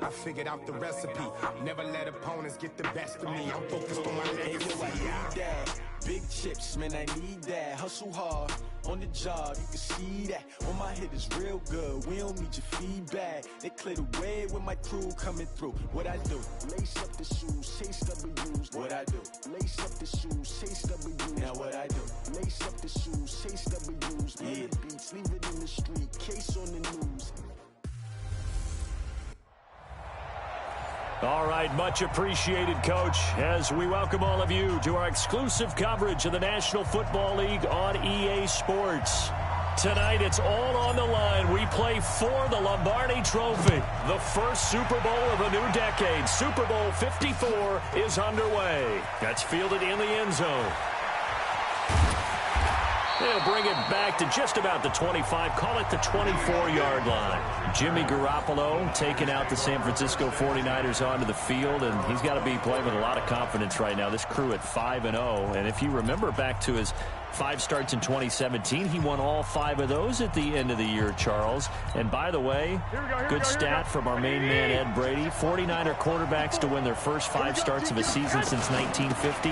I figured out the recipe. Never let opponents get the best of me. I'm focused on my legacy. Big chips, man, I need that. Hustle hard on the job, you can see that. When my hit is real good, we don't need your feedback. They clear the way with my crew coming through. What I do? Lace up the shoes, chase W's. What I do? Lace up the shoes, chase W's. Now what I do? Lace up the shoes, chase W's. Yeah. The beats, leave it in the street, case on the news. All right, much appreciated, Coach, as we welcome all of you to our exclusive coverage of the National Football League on EA Sports. Tonight, it's all on the line. We play for the Lombardi Trophy, the first Super Bowl of a new decade. Super Bowl 54 is underway. That's fielded in the end zone. They'll bring it back to just about the 25, call it the 24-yard line. Jimmy Garoppolo taking out the San Francisco 49ers onto the field, and he's got to be playing with a lot of confidence right now. This crew at 5-0, and if you remember back to his 5 starts in 2017, he won all 5 of those at the end of the year, Charles. And by the way, good stat from our main man, Ed Brady, 49er quarterbacks to win their first 5 starts of a season since 1950.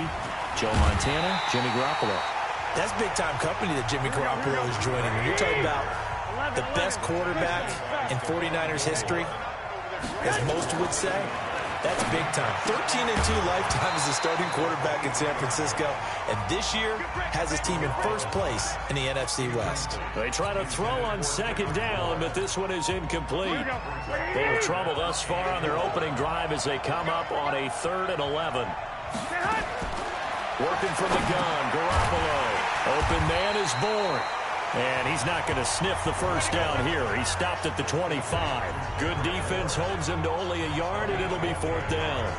Joe Montana, Jimmy Garoppolo. That's big-time company that Jimmy Garoppolo is joining. When you're talking about the best quarterback in 49ers history, as most would say, that's big time. 13-2 lifetime as a starting quarterback in San Francisco, and this year has his team in first place in the NFC West. They try to throw on second down, but this one is incomplete. They have trouble thus far on their opening drive as they come up on a 3rd and 11. Working from the gun, Garoppolo. Open man is born. And he's not going to sniff the first down here. He stopped at the 25. Good defense holds him to only a yard, and it'll be 4th down.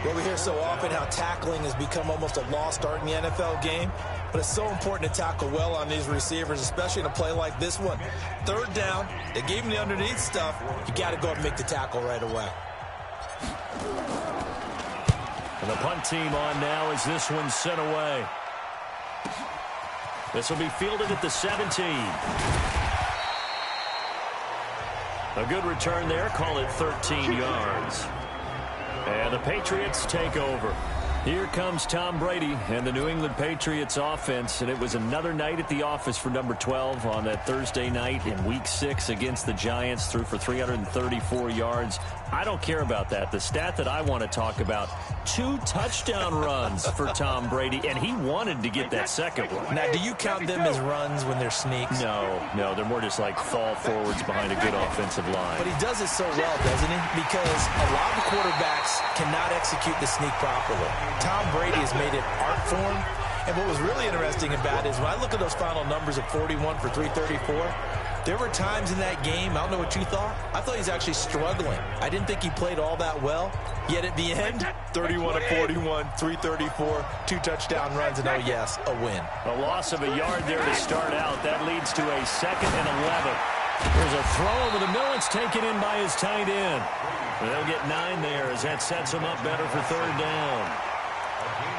Well, we hear so often how tackling has become almost a lost art in the NFL game. But it's so important to tackle well on these receivers, especially in a play like this one. 3rd down, they gave him the underneath stuff. You got to go and make the tackle right away. And the punt team on now as this one's sent away. This will be fielded at the 17. A good return there. Call it 13 yards. And the Patriots take over. Here comes Tom Brady and the New England Patriots offense. And it was another night at the office for number 12 on that Thursday night in Week 6 against the Giants. Threw for 334 yards. I don't care about that. The stat that I want to talk about, 2 touchdown runs for Tom Brady, and he wanted to get that second one. Now, do you count them as runs when they're sneaks? No, they're more just like fall forwards behind a good offensive line. But he does it so well, doesn't he? Because a lot of quarterbacks cannot execute the sneak properly. Tom Brady has made it art form. And what was really interesting about it is when I look at those final numbers of 41 for 334, there were times in that game, I don't know what you thought, I thought he was actually struggling. I didn't think he played all that well. Yet at the end, 31 of 41, 334, 2 touchdown runs, and oh yes, a win. A loss of a yard there to start out. That leads to a 2nd and 11. There's a throw over the middle. It's taken in by his tight end. They'll get 9 there as that sets him up better for 3rd down.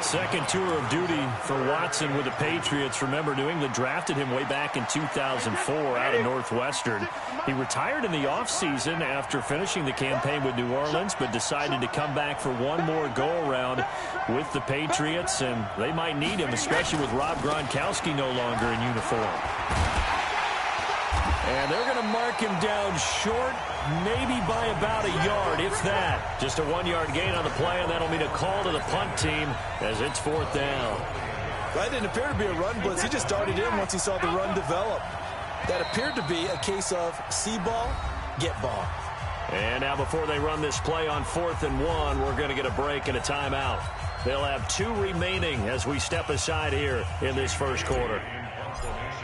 Second tour of duty for Watson with the Patriots. Remember, New England drafted him way back in 2004 out of Northwestern. He retired in the offseason after finishing the campaign with New Orleans, but decided to come back for one more go-around with the Patriots, and they might need him, especially with Rob Gronkowski no longer in uniform. And they're going to mark him down short, maybe by about a yard, if that. Just a 1-yard gain on the play, and that'll mean a call to the punt team as it's 4th down. That didn't appear to be a run blitz. He just darted in once he saw the run develop. That appeared to be a case of see ball, get ball. And now before they run this play on 4th and 1, we're going to get a break and a timeout. They'll have 2 remaining as we step aside here in this first quarter.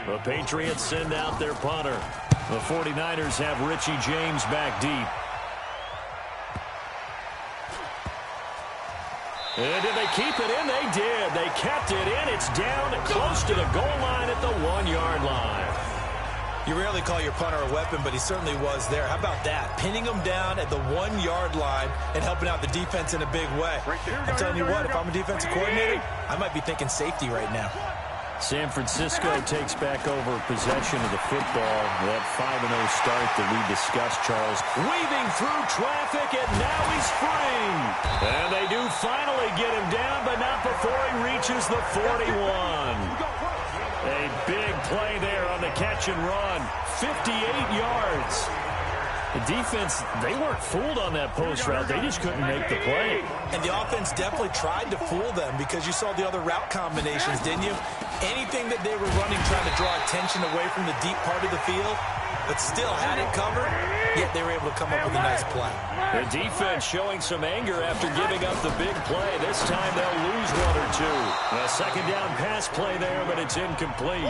The Patriots send out their punter. The 49ers have Richie James back deep. And did they keep it in? They did. They kept it in. It's down close to the goal line at the 1-yard line. You rarely call your punter a weapon, but he certainly was there. How about that? Pinning him down at the 1-yard line and helping out the defense in a big way. I'm telling you what, if I'm a defensive coordinator, I might be thinking safety right now. San Francisco takes back over possession of the football. That 5-0 start that we discussed, Charles. Weaving through traffic, and now he's free. And they do finally get him down, but not before he reaches the 41. A big play there on the catch and run. 58 yards. The defense, they weren't fooled on that post route. They just couldn't make the play. And the offense definitely tried to fool them because you saw the other route combinations, didn't you? Anything that they were running trying to draw attention away from the deep part of the field, but still had it covered, yet they were able to come up with a nice play. The defense showing some anger after giving up the big play. This time they'll lose one or two. A second down pass play there, but it's incomplete.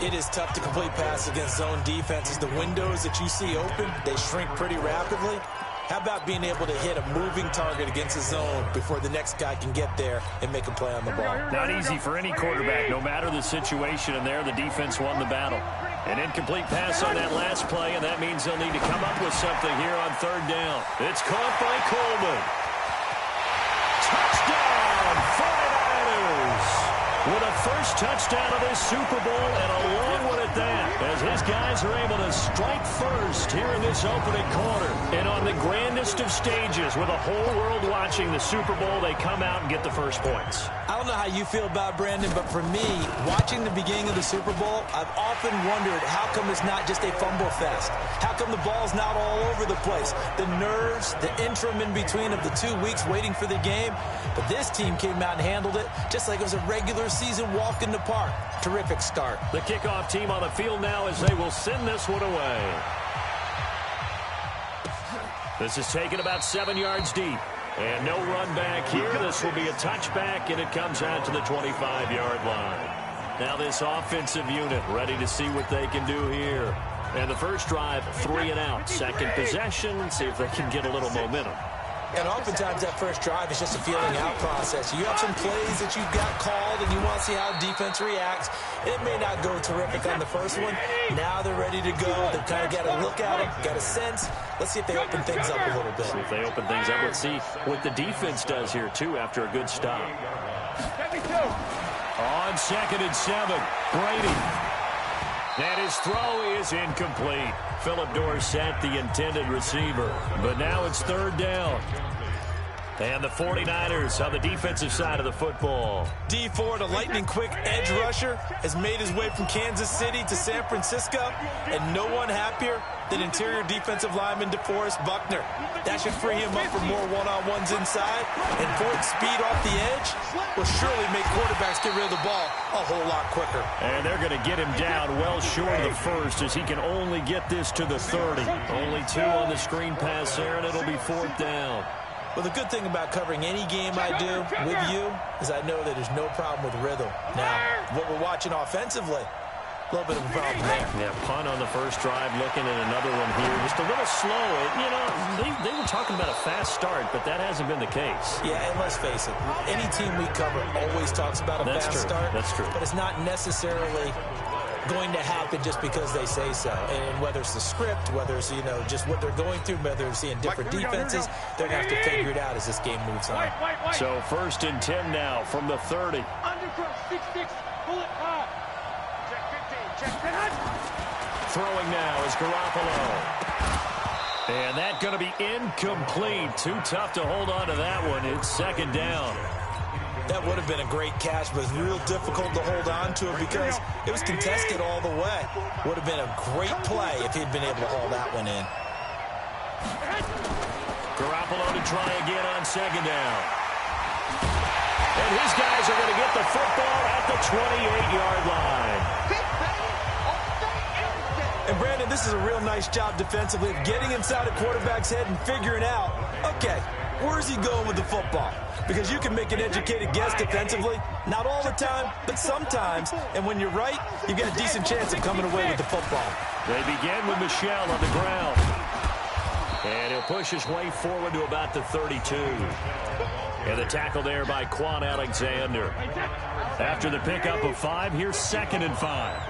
It is tough to complete passes against zone defenses. The windows that you see open, they shrink pretty rapidly. How about being able to hit a moving target against a zone before the next guy can get there and make a play on the ball? Not easy for any quarterback, no matter the situation, and there the defense won the battle. An incomplete pass on that last play, and that means they'll need to come up with something here on third down. It's caught by Coleman. Touchdown, 49ers! With a first touchdown of this Super Bowl, and a long one at that, as his guys are able to strike first here in this opening quarter. And on the grandest of stages, with the whole world watching the Super Bowl, they come out and get the first points. I don't know how you feel about Brandon, but for me, watching the beginning of the Super Bowl, I've often wondered how come it's not just a fumble fest? How come the ball's not all over the place? The nerves, the interim in between of the 2 weeks waiting for the game. But this team came out and handled it just like it was a regular season walk in the park. Terrific start. The kickoff team on the field now as they will send this one away. This is taken about 7 yards deep. And no run back here. This will be a touchback, and it comes out to the 25-yard line. Now this offensive unit ready to see what they can do here. And the first drive, 3 and out. Second possession, see if they can get a little momentum. And oftentimes that first drive is just a feeling out process. You have some plays that you've got called and you want to see how defense reacts. It may not go terrific on the first one. Now they're ready to go. They've kind of got to look at it, got a sense. Let's see if they open things up a little bit. See if they open things up. Let's see what the defense does here, too, after a good stop. On 2nd and 7, Brady. And his throw is incomplete. Philip Dorsett, the intended receiver. But now it's third down. And the 49ers on the defensive side of the football. D Ford, a lightning-quick edge rusher, has made his way from Kansas City to San Francisco, and no one happier than interior defensive lineman DeForest Buckner. That should free him up for more one-on-ones inside, and Ford's speed off the edge will surely make quarterbacks get rid of the ball a whole lot quicker. And they're going to get him down well short of the first, as he can only get this to the 30. Only 2 on the screen pass there, and it'll be 4th down. Well, the good thing about covering any game I do with you is I know that there's no problem with rhythm. Now, what we're watching offensively, a little bit of a problem there. Yeah, punt on the first drive, looking at another one here. Just a little slow. You know, they were talking about a fast start, but that hasn't been the case. Yeah, and let's face it, any team we cover always talks about a fast start. That's true. But it's not necessarily going to happen just because they say so. And whether it's the script, whether it's, you know, just what they're going through, whether they're seeing different defenses, they're going to have to figure it out as this game moves on. So 1st and 10 now from the 30. Throwing now is Garoppolo. And that's going to be incomplete. Too tough to hold on to that one. It's 2nd down. That would have been a great catch, but it was real difficult to hold on to it because it was contested all the way. Would have been a great play if he'd been able to haul that one in. Garoppolo to try again on 2nd down. And his guys are going to get the football at the 28-yard line. And, Brandon, this is a real nice job defensively of getting inside a quarterback's head and figuring out, okay, where's he going with the football? Because you can make an educated guess defensively. Not all the time, but sometimes. And when you're right, you've got a decent chance of coming away with the football. They begin with Michel on the ground. And he'll push his way forward to about the 32. And the tackle there by Quan Alexander. After the pickup of 5, here's 2nd and 5.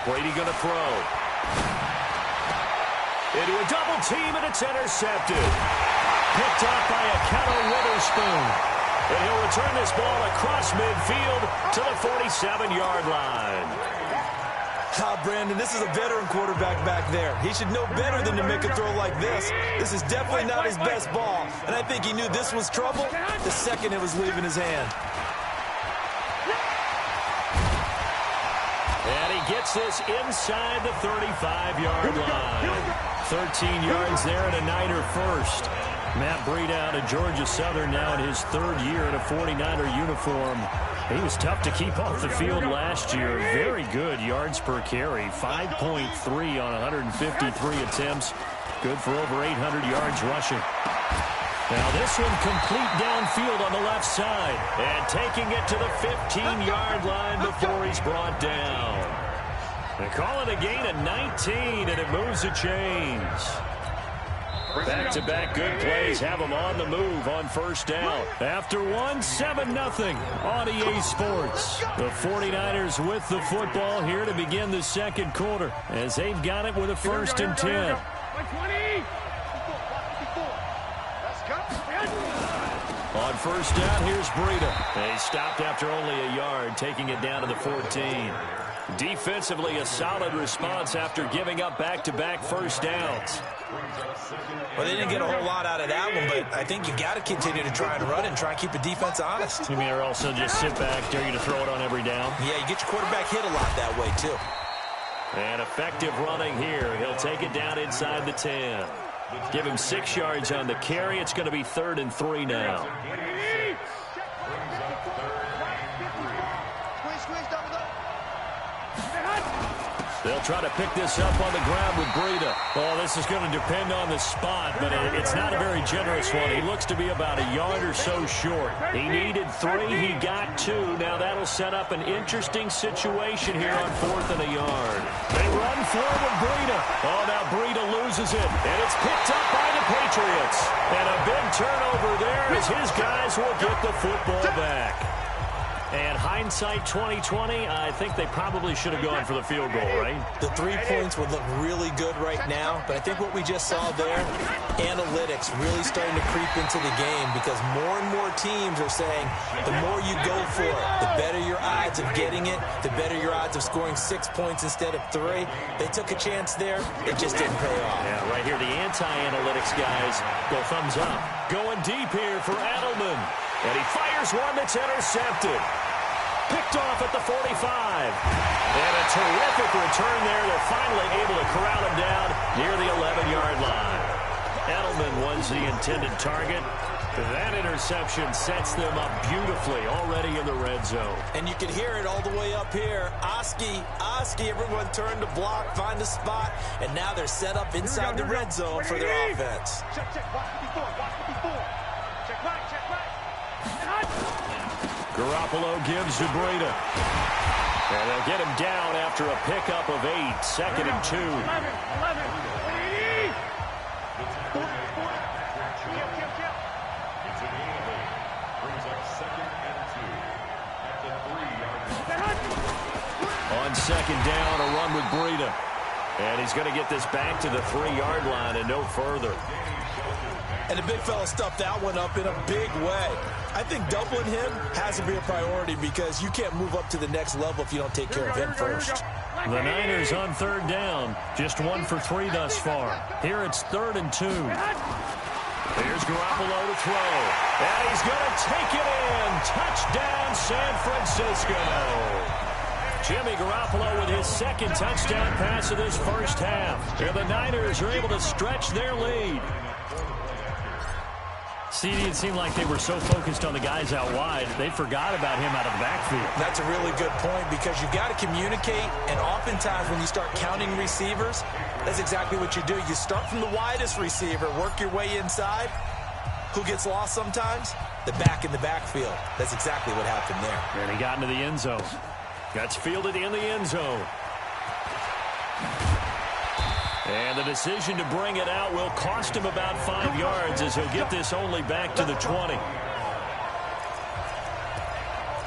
Brady going to throw. Into a double team, and it's intercepted. Picked off by a Keller Witherspoon. And he'll return this ball across midfield to the 47-yard line. Brandon, this is a veteran quarterback back there. He should know better than to make a throw like this. This is definitely not his best ball, and I think he knew this was trouble the second it was leaving his hand. And he gets this inside the 35-yard line. 13 yards there and a Niner first. Matt Breida out of Georgia Southern now in his third year in a 49er uniform. He was tough to keep off the field last year. Very good yards per carry. 5.3 on 153 attempts. Good for over 800 yards rushing. Now this one complete downfield on the left side. And taking it to the 15-yard line before he's brought down. They call it a gain of 19, and it moves the chains. Back-to-back good plays have them on the move on first down. After one, 7-0 on EA Sports. The 49ers with the football here to begin the second quarter as they've got it with a 1st and 10. On first down, here's Breida. He stopped after only a yard, taking it down to the 14. Defensively, a solid response after giving up back-to-back first downs. Well, they didn't get a whole lot out of that one, but I think you got to continue to try and run and try and keep the defense honest. You mean or also just sit back, dare you to throw it on every down? Yeah, you get your quarterback hit a lot that way, too. And effective running here. He'll take it down inside the 10. Give him 6 yards on the carry. It's going to be 3rd and 3 now. They'll try to pick this up on the ground with Breida. Well, this is going to depend on the spot, but it's not a very generous one. He looks to be about a yard or so short. He needed 3. He got 2. Now that'll set up an interesting situation here on 4th and a yard. They run forward Breida. Oh, now Breida loses it, and it's picked up by the Patriots. And a big turnover there as his guys will get the football back. And hindsight 2020, I think they probably should have gone for the field goal, right? The 3 points would look really good right now, but I think what we just saw there, analytics really starting to creep into the game because more and more teams are saying the more you go for it, the better your odds of getting it, the better your odds of scoring 6 points instead of 3. They took a chance there. It just didn't pay off. Yeah, right here, the anti-analytics guys go thumbs up. Going deep here for Edelman. And he fires one that's intercepted. Picked off at the 45. And a terrific return there. They're finally able to corral him down near the 11-yard line. Edelman was the intended target. That interception sets them up beautifully already in the red zone. And you can hear it all the way up here. Oski, everyone turned to block, find a spot, and now they're set up inside the red zone for their offense. Check, watch the before, Check right. Garoppolo gives to Breida. And they'll get him down after a pickup of 8, 2nd and 2. 11. On 2nd down, a run with Breida. And he's going to get this back to the 3-yard line and no further. And the big fella stuffed that one up in a big way. I think doubling him has to be a priority because you can't move up to the next level if you don't take care of him first. The Niners on 3rd down. Just 1 for 3 thus far. Here it's 3rd and 2. Here's Garoppolo to throw. And he's going to take it in. Touchdown, San Francisco. Jimmy Garoppolo with his 2nd touchdown pass of this first half. And the Niners are able to stretch their lead. CD, it seemed like they were so focused on the guys out wide, they forgot about him out of the backfield. That's a really good point because you've got to communicate, and oftentimes when you start counting receivers, that's exactly what you do. You start from the widest receiver, work your way inside. Who gets lost sometimes? The back in the backfield. That's exactly what happened there. And he got into the end zone. Gets fielded in the end zone. And the decision to bring it out will cost him about 5 yards as he'll get this only back to the 20.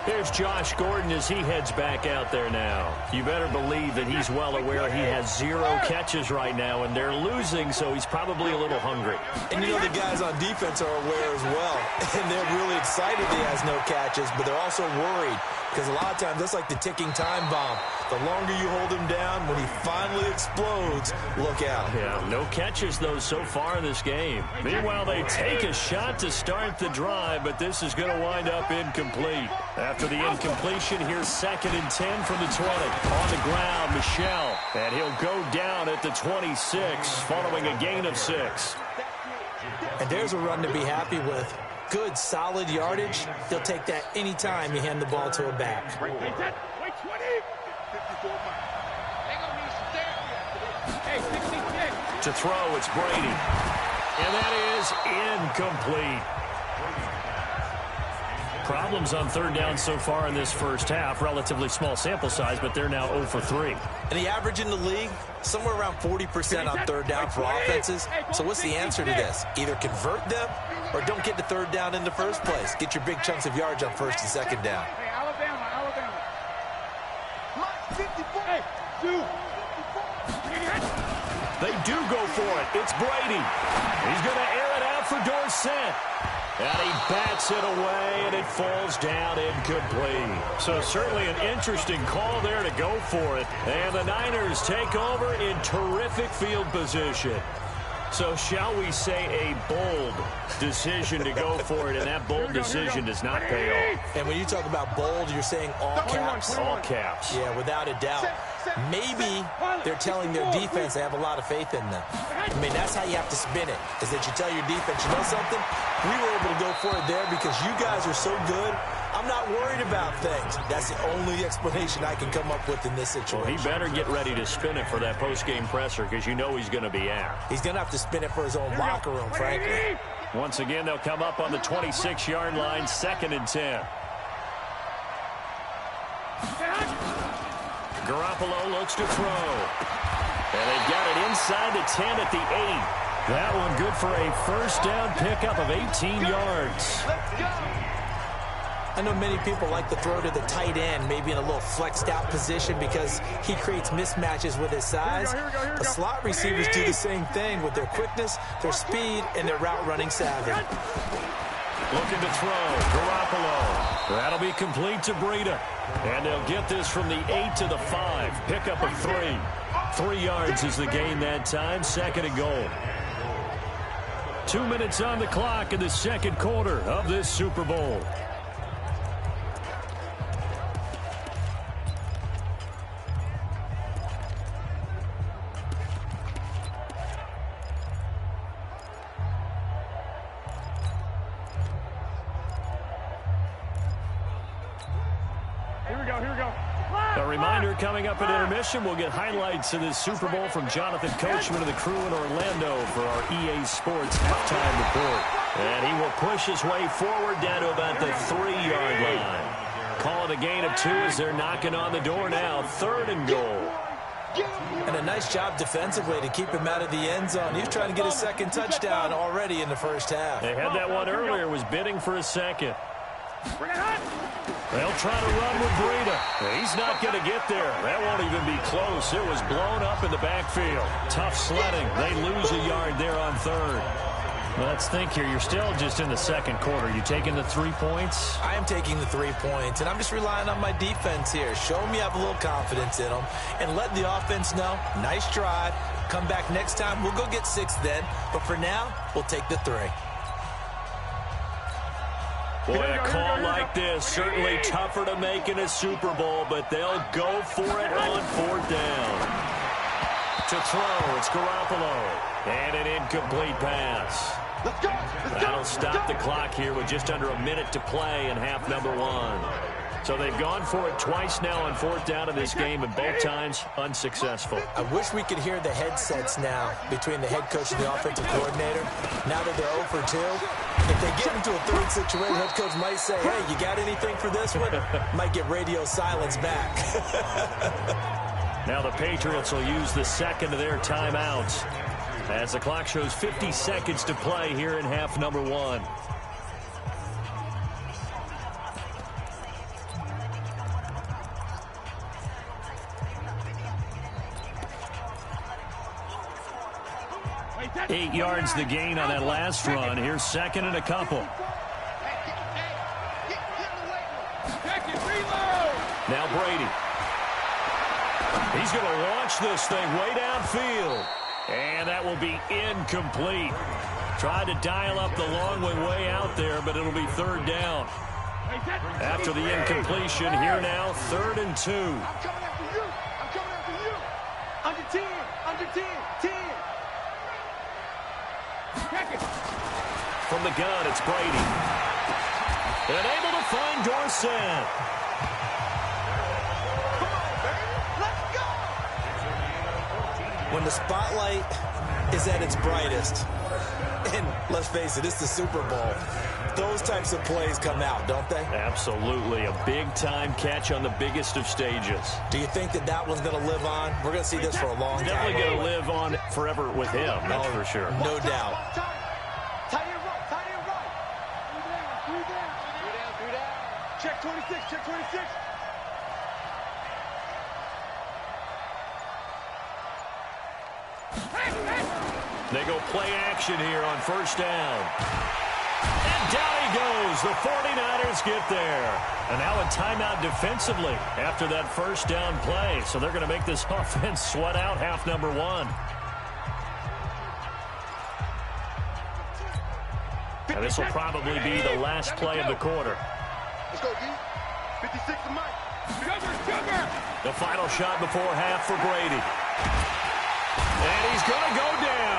There's Josh Gordon as he heads back out there now. You better believe that he's well aware he has 0 catches right now, and they're losing, so he's probably a little hungry. And you know the guys on defense are aware as well, and they're really excited he has no catches, but they're also worried because a lot of times that's like the ticking time bomb. The longer you hold him down, when he finally explodes, look out. Yeah, no catches, though, so far in this game. Meanwhile, they take a shot to start the drive, but this is going to wind up incomplete. After the incompletion, here's 2nd and 10 from the 20. On the ground, Michel, and he'll go down at the 26, following a gain of 6. And there's a run to be happy with. Good, solid yardage. He'll take that anytime you hand the ball to a back. To throw, it's Brady. And that is incomplete. Problems on 3rd down so far in this first half. Relatively small sample size, but they're now 0 for 3. And the average in the league, somewhere around 40% on 3rd down for offenses. So what's the answer to this? Either convert them or don't get to 3rd down in the first place. Get your big chunks of yards on 1st and 2nd down. Hey, Alabama. Line 54. Hey, 2. They do go for it. It's Brady. He's going to air it out for Dorsett. And he bats it away, and it falls down incomplete. So certainly an interesting call there to go for it. And the Niners take over in terrific field position. So shall we say a bold decision to go for it, and that bold decision does not pay off. And when you talk about bold, you're saying all caps? All caps. Yeah, without a doubt. Maybe they're telling their defense they have a lot of faith in them. I mean, that's how you have to spin it, is that you tell your defense, you know something? We were able to go for it there because you guys are so good. I'm not worried about things. That's the only explanation I can come up with in this situation. Well, he better get ready to spin it for that post-game presser because you know he's going to be out. He's going to have to spin it for his own locker room, frankly. Once again, they'll come up on the 26-yard line, 2nd and 10. Garoppolo looks to throw. And they've got it inside the 10 at the 8. That one good for a first down pickup of 18 yards. I know many people like to throw to the tight end, maybe in a little flexed out position because he creates mismatches with his size. The slot receivers do the same thing with their quickness, their speed, and their route running savvy. Looking to throw, Garoppolo. That'll be complete to Breida. And they'll get this from the 8 to the 5. Pickup of 3. 3 yards is the gain that time, 2nd and goal. 2 minutes on the clock in the 2nd quarter of this Super Bowl. A reminder, coming up at intermission, we'll get highlights of this Super Bowl from Jonathan Coachman of the crew in Orlando for our EA Sports halftime report. And he will push his way forward down to about the 3-yard line. Call it a gain of 2 as they're knocking on the door now. 3rd and goal. And a nice job defensively to keep him out of the end zone. He was trying to get his 2nd touchdown already in the first half. They had that one earlier, was bidding for a 2nd. They'll try to run with Breida. He's not going to get there. That won't even be close. It was blown up in the backfield. Tough sledding. They lose a yard there on 3rd. Let's think here. You're still just in the 2nd quarter. You taking the 3 points? I am taking the 3 points, and I'm just relying on my defense here. Show me I have a little confidence in them, and let the offense know, nice drive. Come back next time. We'll go get 6 then, but for now, we'll take the 3. Boy, a call like this, certainly tougher to make in a Super Bowl, but they'll go for it on 4th down. To throw, it's Garoppolo. And an incomplete pass. That'll stop the clock here with just under a minute to play in half number 1. So they've gone for it twice now on 4th down in this game, and both times unsuccessful. I wish we could hear the headsets now between the head coach and the offensive coordinator. Now that they're 0 for 2, if they get into a 3rd situation, head coach might say, hey, you got anything for this one? Might get radio silence back. Now the Patriots will use the 2nd of their timeouts as the clock shows 50 seconds to play here in half number 1. 8 yards the gain on that last run. Here's second and a couple. Now Brady. He's going to launch this thing way downfield. And that will be incomplete. Tried to dial up the long way out there, but it'll be third down. After the incompletion, here now, 3rd and 2. I'm coming after you. I'm coming after you. Under 10. Under 10. 10. From the gun, it's Brady. And able to find Dorsett. Come on, baby. Let's go. When the spotlight is at its brightest, and let's face it, it's the Super Bowl, those types of plays come out, don't they? Absolutely. A big-time catch on the biggest of stages. Do you think that one's going to live on? We're going to see this for a long time. Definitely going to live on forever with him, that's for sure. No doubt. Tight end right. Tight end right. 3 down. 3 down. Check 26. Check 26. They go play action here on first down. And down he goes. The 49ers get there. And now a timeout defensively after that first down play. So they're going to make this offense sweat out half number 1. And this will probably be the last play of the quarter. Let's go, D. 56 to Mike. Sugar. The final shot before half for Brady. And he's going to go down.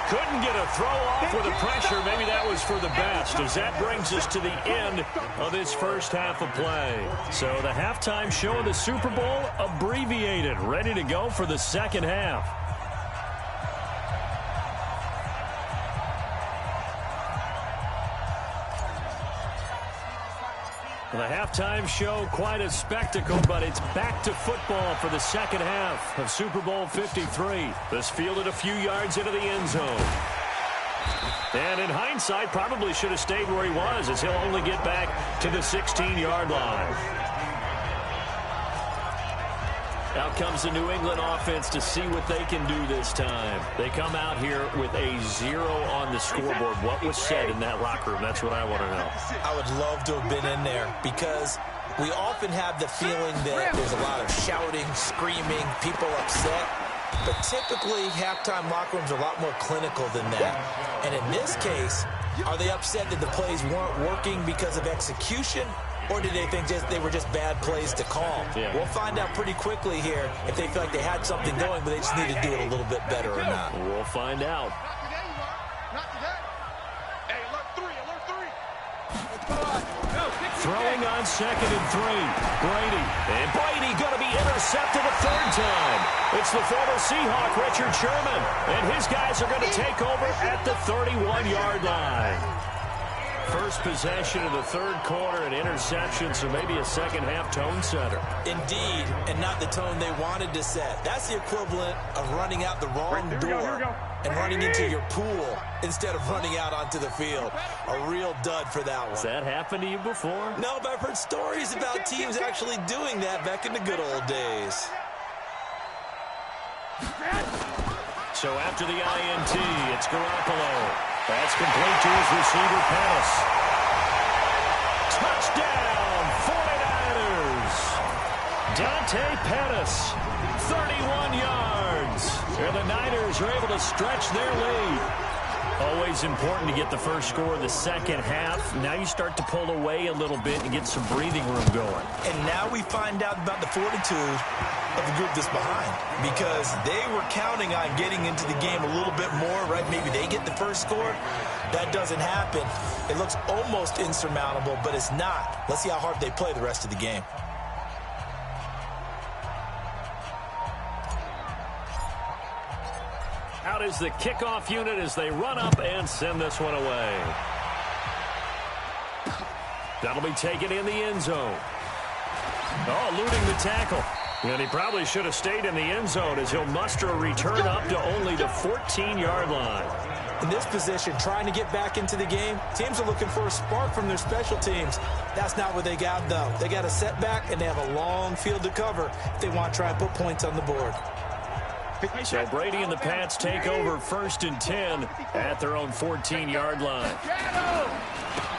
Couldn't get a throw off with the pressure. Maybe that was for the best, as that brings us to the end of this first half of play. So the halftime show of the Super Bowl abbreviated, ready to go for the second half. The halftime show, quite a spectacle, but it's back to football for the second half of Super Bowl 53. This fielded a few yards into the end zone. And in hindsight, probably should have stayed where he was, as he'll only get back to the 16-yard line. Out comes the New England offense to see what they can do this time. They come out here with a 0 on the scoreboard. What was said in that locker room? That's what I want to know. I would love to have been in there, because we often have the feeling that there's a lot of shouting, screaming, people upset. But typically, halftime locker rooms are a lot more clinical than that. And in this case, are they upset that the plays weren't working because of execution? Or did they think they were just bad plays to call? Yeah. We'll find out pretty quickly here if they feel like they had something going, but they just need to do it a little bit better or not. We'll find out. Not today. Hey, alert 3. Alert 3. Throwing on 2nd and 3. Brady. And Brady going to be intercepted a third time. It's the former Seahawk, Richard Sherman. And his guys are going to take over at the 31-yard line. First possession of the third quarter, an interception, so maybe a second-half tone setter. Indeed, and not the tone they wanted to set. That's the equivalent of running out the wrong door and running into your pool instead of running out onto the field. A real dud for that one. Has that happened to you before? No, but I've heard stories about teams actually doing that back in the good old days. So after the INT, it's Garoppolo. That's complete to his receiver, Pettis. Touchdown, 49ers. Dante Pettis, 31 yards. And the Niners are able to stretch their lead. Always important to get the first score of the second half. Now you start to pull away a little bit and get some breathing room going. And now we find out about the fortitude of the group that's behind, because they were counting on getting into the game a little bit more, right? Maybe they get the first score. That doesn't happen. It looks almost insurmountable, but it's not. Let's see how hard they play the rest of the game. Out is the kickoff unit as they run up and send this one away. That'll be taken in the end zone. Oh, eluding the tackle. And he probably should have stayed in the end zone, as he'll muster a return up to only the 14-yard line. In this position, trying to get back into the game, teams are looking for a spark from their special teams. That's not what they got, though. They got a setback, and they have a long field to cover if they want to try and put points on the board. So Brady and the Pats take over 1st and 10 at their own 14-yard line.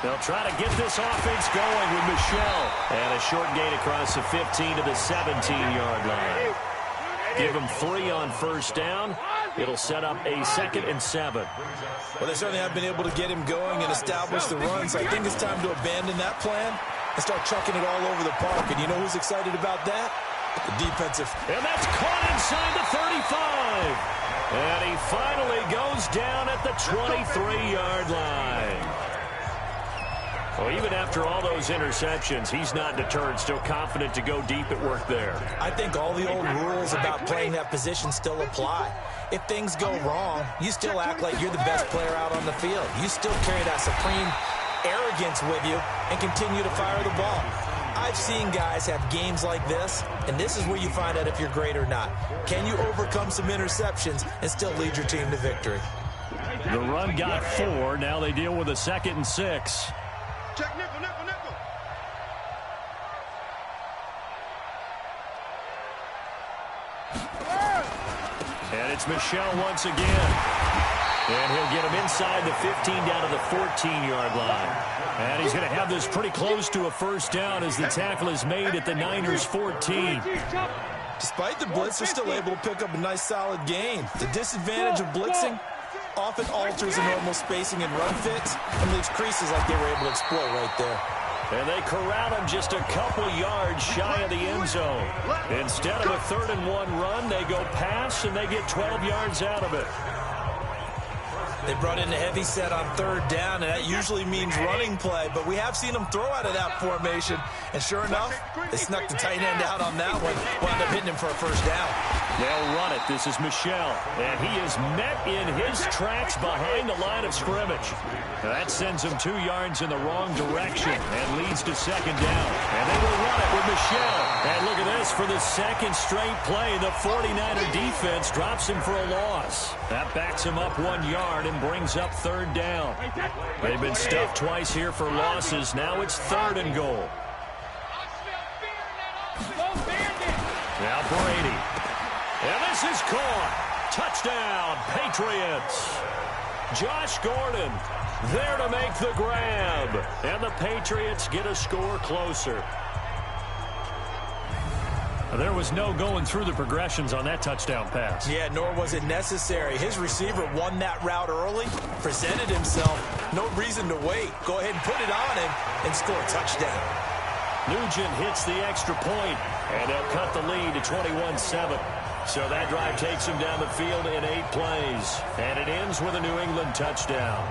They'll try to get this offense going with Michelle. And a short gain across the 15 to the 17-yard line. Give them 3 on 1st down. It'll set up a 2nd and 7. Well, they certainly have been able to get him going and establish the run, so I think it's time to abandon that plan and start chucking it all over the park. And you know who's excited about that? The defensive. And that's caught inside the 35. And he finally goes down at the 23-yard line. Well, even after all those interceptions, he's not deterred, still confident to go deep at work there. I think all the old rules about playing that position still apply. If things go wrong, you still act like you're the best player out on the field. You still carry that supreme arrogance with you and continue to fire the ball. I've seen guys have games like this, and this is where you find out if you're great or not. Can you overcome some interceptions and still lead your team to victory? The run got 4. Now they deal with a 2nd and 6. Check nickel, nickel, nickel. And it's Michelle once again. And he'll get him inside the 15 down to the 14-yard line. And he's going to have this pretty close to a 1st down as the tackle is made at the Niners' 14. Despite the blitz, they're still able to pick up a nice solid gain. The disadvantage of blitzing often alters the normal spacing and run fits and leaves creases like they were able to exploit right there. And they corral him just a couple yards shy of the end zone. Instead of a 3rd and 1 run, they go pass and they get 12 yards out of it. They brought in a heavy set on 3rd down, and that usually means running play, but we have seen them throw out of that formation, and sure enough, they snuck the tight end out on that one, wound up hitting him for a 1st down. They'll run it. This is Michelle, and he is met in his tracks behind the line of scrimmage. That sends him 2 yards in the wrong direction and leads to 2nd down. And they will run it with Michelle. And look at this, for the 2nd straight play, the 49er defense drops him for a loss. That backs him up 1 yard and brings up 3rd down. They've been stuffed twice here for losses. Now it's 3rd and goal. Now Brady. And this is caught. Touchdown, Patriots. Josh Gordon there to make the grab. And the Patriots get a score closer. There was no going through the progressions on that touchdown pass. Yeah, nor was it necessary. His receiver won that route early, presented himself. No reason to wait. Go ahead and put it on him and score a touchdown. Nugent hits the extra point, and they'll cut the lead to 21-7. So that drive takes him down the field in 8 plays. And it ends with a New England touchdown.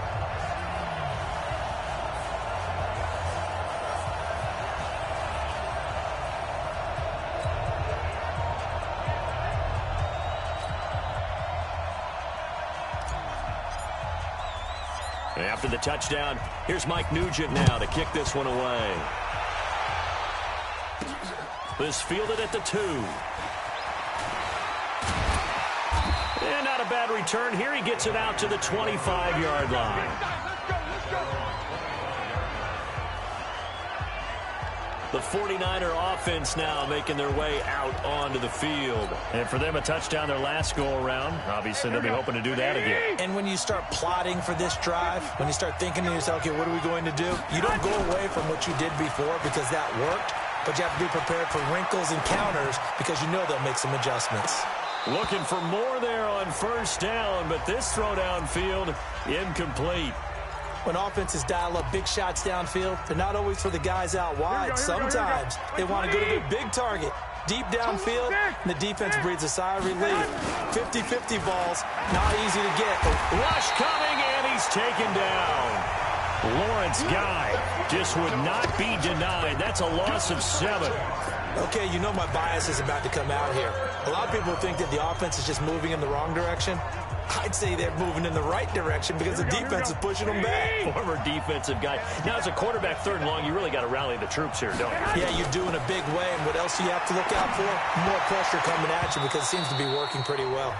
After the touchdown, here's Mike Nugent now to kick this one away. This fielded at the 2. And not a bad return here. He gets it out to the 25-yard line. The 49er offense now making their way out onto the field. And for them, a touchdown their last go-around. Obviously, they'll be hoping to do that again. And when you start plotting for this drive, when you start thinking to yourself, okay, what are we going to do? You don't go away from what you did before because that worked, but you have to be prepared for wrinkles and counters because you know they'll make some adjustments. Looking for more there on 1st down, but this throw downfield, incomplete. When offenses dial up big shots downfield, they're not always for the guys out wide. Sometimes they want to go to the big target, deep downfield, and the defense breathes a sigh of relief. 50-50 balls, not easy to get. Rush coming, and he's taken down. Lawrence Guy just would not be denied. That's a loss of 7. Okay, you know my bias is about to come out here. A lot of people think that the offense is just moving in the wrong direction. I'd say they're moving in the right direction because the defense is pushing them back. Former defensive guy. Now, as a quarterback 3rd and long, you really got to rally the troops here, don't you? Yeah, you do in a big way. And what else do you have to look out for? More pressure coming at you because it seems to be working pretty well.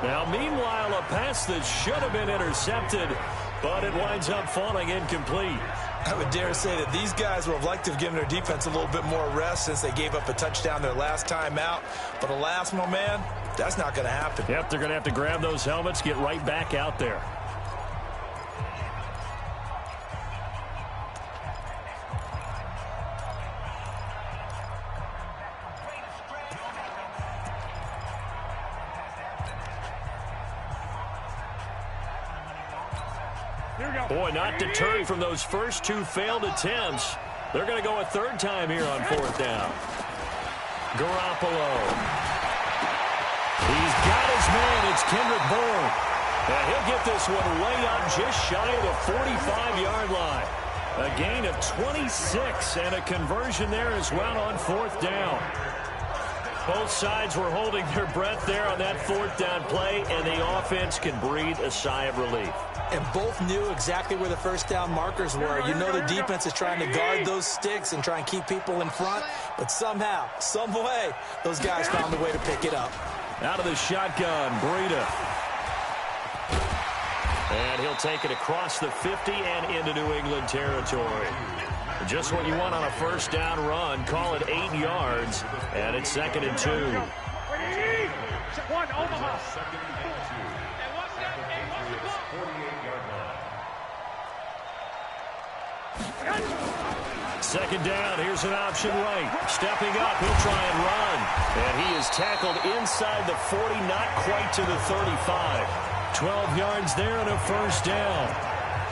Now, meanwhile, a pass that should have been intercepted, but it winds up falling incomplete. I would dare say that these guys would have liked to have given their defense a little bit more rest since they gave up a touchdown their last time out. But alas, my man, That's not going to happen. Yep, they're going to have to grab those helmets, get right back out there. Boy, not deterred from those first two failed attempts. They're going to go a third time here on fourth down. Garoppolo. He's got his man. It's Kendrick Bourne. And he'll get this one way up just shy of the 45-yard line. A gain of 26 and a conversion there as well on fourth down. Both sides were holding their breath there on that fourth down play, and the offense can breathe a sigh of relief. And both knew exactly where the first down markers were. You know the defense is trying to guard those sticks and try and keep people in front, but somehow, some way, those guys found a way to pick it up. Out of the shotgun, Breida. And he'll take it across the 50 and into New England territory. Just what you want on a first down run. Call it 8 yards, and it's 2nd and 2. One, Omaha. Second down, here's an option right. Stepping up, he'll try and run. And he is tackled inside the 40, not quite to the 35. 12 yards there and a first down.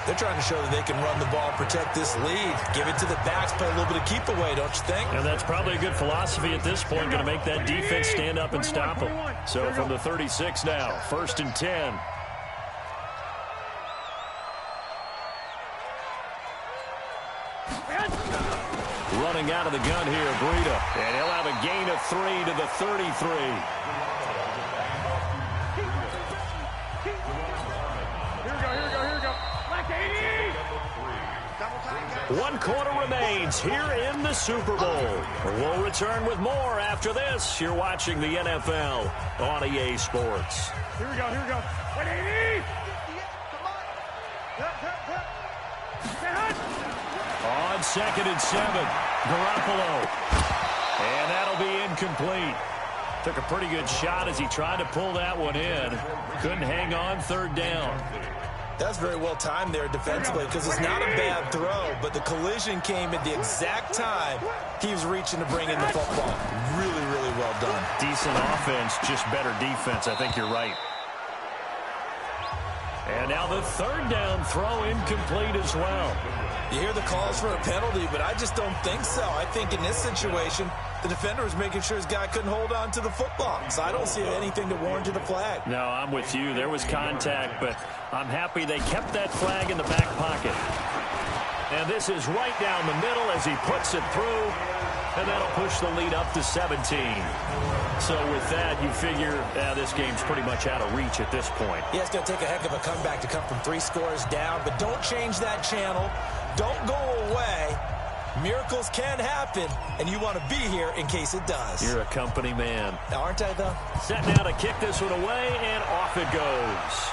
They're trying to show that they can run the ball, protect this lead, give it to the backs, play a little bit of keep away, don't you think? And that's probably a good philosophy at this point, going to make that defense stand up and stop them. So from the 36 now, 1st and 10. Running out of the gun here, Breida. And he'll have a gain of 3 to the 33. Here we go. Black 80. 1 quarter remains here in the Super Bowl. We'll return with more after this. You're watching the NFL on EA Sports. Here we go. 180. On 2nd and 7, Garoppolo. And that'll be incomplete. Took a pretty good shot as he tried to pull that one in. Couldn't hang on, 3rd down. That's very well timed there defensively because it's not a bad throw, but the collision came at the exact time he was reaching to bring in the football. Really, really well done. Decent offense, just better defense. I think you're right. And now the 3rd down throw incomplete as well. You hear the calls for a penalty, but I just don't think so. I think in this situation, the defender was making sure his guy couldn't hold on to the football. So I don't see anything to warrant the flag. No, I'm with you. There was contact, but I'm happy they kept that flag in the back pocket. And this is right down the middle as he puts it through, and that'll push the lead up to 17. So with that, you figure this game's pretty much out of reach at this point. Yeah, it's going to take a heck of a comeback to come from 3 scores down, but don't change that channel. Don't go away. Miracles can happen, and you want to be here in case it does. You're a company man. Aren't I, though? Set now to kick this one away, and off it goes.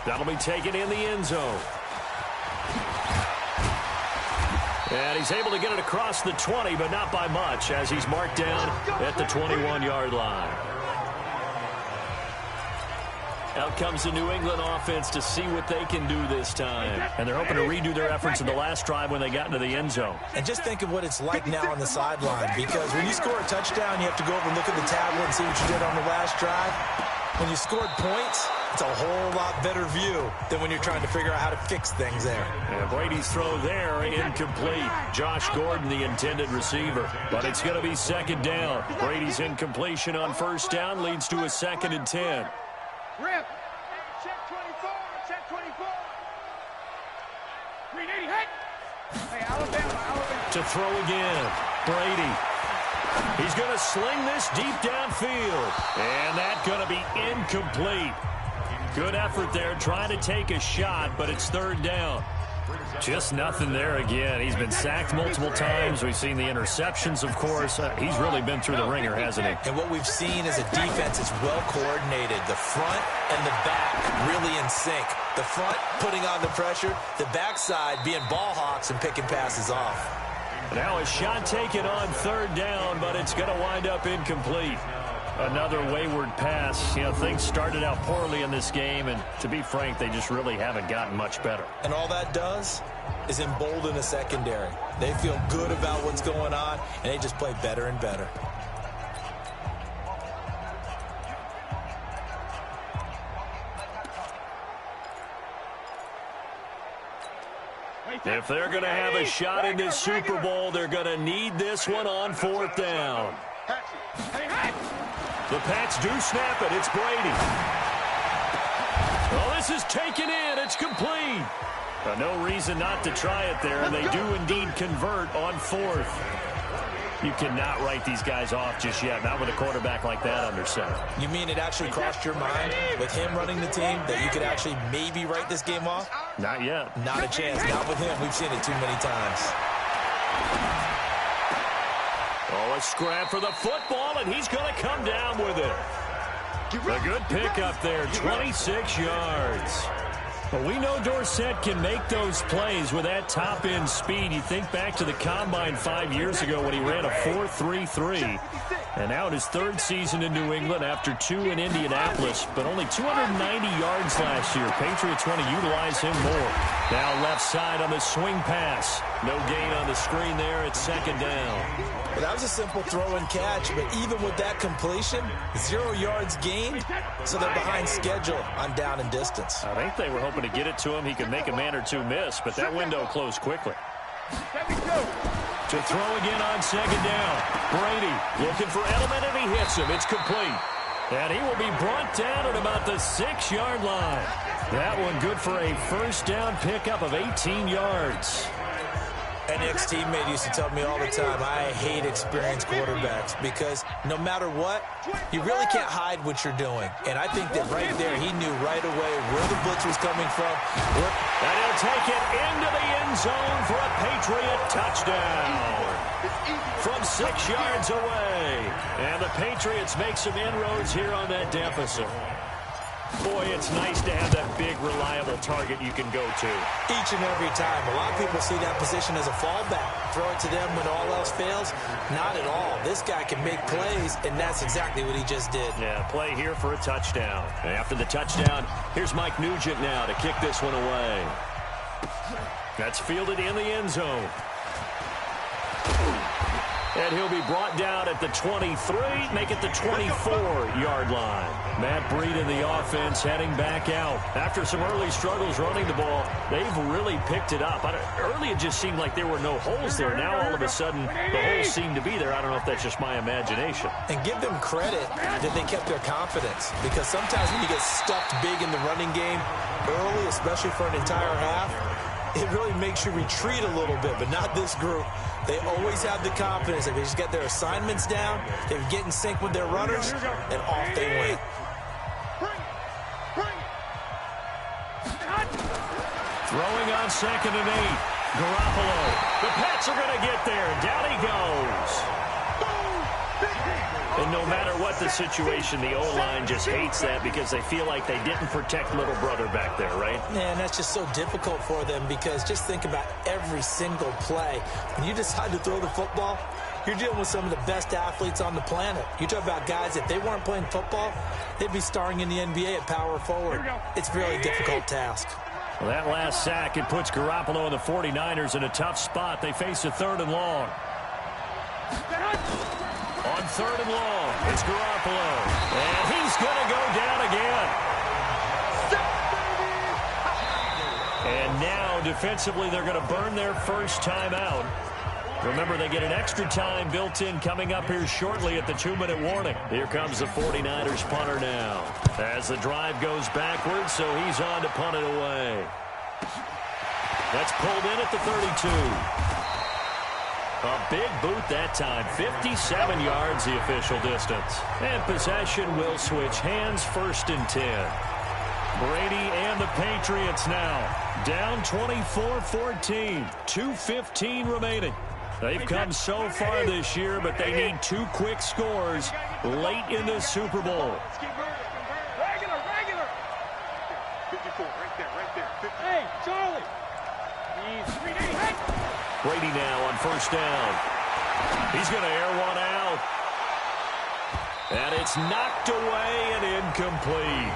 That'll be taken in the end zone. And he's able to get it across the 20, but not by much, as he's marked down at the 21-yard line. Out comes the New England offense to see what they can do this time. And they're hoping to redo their efforts in the last drive when they got into the end zone. And just think of what it's like now on the sideline, because when you score a touchdown, you have to go over and look at the tablet and see what you did on the last drive. When you scored points, it's a whole lot better view than when you're trying to figure out how to fix things there. And Brady's throw there, incomplete. Josh Gordon, the intended receiver. But it's going to be 2nd down. Brady's incompletion on 1st down leads to a 2nd and 10. Rip. Check 24. Check 24. 380. Hey, Alabama. To throw again. Brady. He's going to sling this deep downfield. And that's going to be incomplete. Good effort there trying to take a shot, but it's 3rd down. Just nothing there again. He's been sacked multiple times. We've seen the interceptions, of course. He's really been through the ringer, hasn't he? And what we've seen is a defense that's well coordinated. The front and the back really in sync. The front putting on the pressure, the backside being ball hawks and picking passes off. Now a shot taken on 3rd down, but it's going to wind up incomplete. Another wayward pass. You know, things started out poorly in this game, and to be frank, they just really haven't gotten much better. And all that does is embolden the secondary. They feel good about what's going on, and they just play better and better. If they're going to have a shot in this Super Bowl, they're going to need this one on 4th down. The Pats do snap it. It's Brady. Well, this is taken in. It's complete. No reason not to try it there, and they do indeed convert on 4th. You cannot write these guys off just yet, not with a quarterback like that under center. You mean it actually crossed your mind with him running the team that you could actually maybe write this game off? Not yet. Not a chance. Not with him. We've seen it too many times. Oh, a scrap for the football, and he's going to come down with it. A good pickup there, 26 yards. Well, we know Dorsett can make those plays with that top-end speed. You think back to the Combine 5 years ago when he ran a 4.33. And now in his 3rd season in New England after 2 in Indianapolis, but only 290 yards last year. Patriots want to utilize him more. Now left side on the swing pass. No gain on the screen there. It's 2nd down. Well, that was a simple throw and catch, but even with that completion, 0 yards gained, so they're behind schedule on down and distance. I think they were hoping to get it to him. He could make a man or two miss, but that window closed quickly. To throw again on 2nd down. Brady looking for Edelman, and he hits him. It's complete. And he will be brought down at about the 6-yard line. That one good for a 1st down pickup of 18 yards. An ex-teammate used to tell me all the time, I hate experienced quarterbacks because no matter what, you really can't hide what you're doing. And I think that right there, he knew right away where the blitz was coming from. And he'll take it into the end zone for a Patriot touchdown from 6 yards away. And the Patriots make some inroads here on that deficit. Boy, it's nice to have that big, reliable target you can go to. Each and every time. A lot of people see that position as a fallback. Throw it to them when all else fails. Not at all. This guy can make plays, and that's exactly what he just did. Yeah, play here for a touchdown. And after the touchdown, here's Mike Nugent now to kick this one away. That's fielded in the end zone. And he'll be brought down at the 23, make it the 24-yard line. Matt Breed in the offense heading back out. After some early struggles running the ball, they've really picked it up. Early it just seemed like there were no holes there. Now all of a sudden the holes seem to be there. I don't know if that's just my imagination. And give them credit that they kept their confidence. Because sometimes when you get stuffed big in the running game early, especially for an entire half, it really makes you retreat a little bit, but not this group. They always have the confidence that they just get their assignments down, they get in sync with their runners, and off they went. Throwing on 2nd and 8. Garoppolo. The Pats are going to get there. Down he goes. And no matter what the situation, the O-line just hates that because they feel like they didn't protect little brother back there, right? Man, that's just so difficult for them because just think about every single play. When you decide to throw the football, you're dealing with some of the best athletes on the planet. You talk about guys, if they weren't playing football, they'd be starring in the NBA at power forward. It's a really difficult task. Well, that last sack, it puts Garoppolo and the 49ers in a tough spot. They face a 3rd and long. On 3rd and long, it's Garoppolo. And he's going to go down again. And now, defensively, they're going to burn their first timeout. Remember, they get an extra time built in coming up here shortly at the 2-minute warning. Here comes the 49ers punter now. As the drive goes backwards, so he's on to punt it away. That's pulled in at the 32. A big boot that time, 57 yards the official distance. And possession will switch hands, 1st and 10. Brady and the Patriots now down 24-14, 2:15 remaining. They've come so far this year, but they need 2 quick scores late in the Super Bowl. Regular. 54, right there. 50. Hey, Charlie. Brady now on 1st down. He's going to air one out. And it's knocked away and incomplete.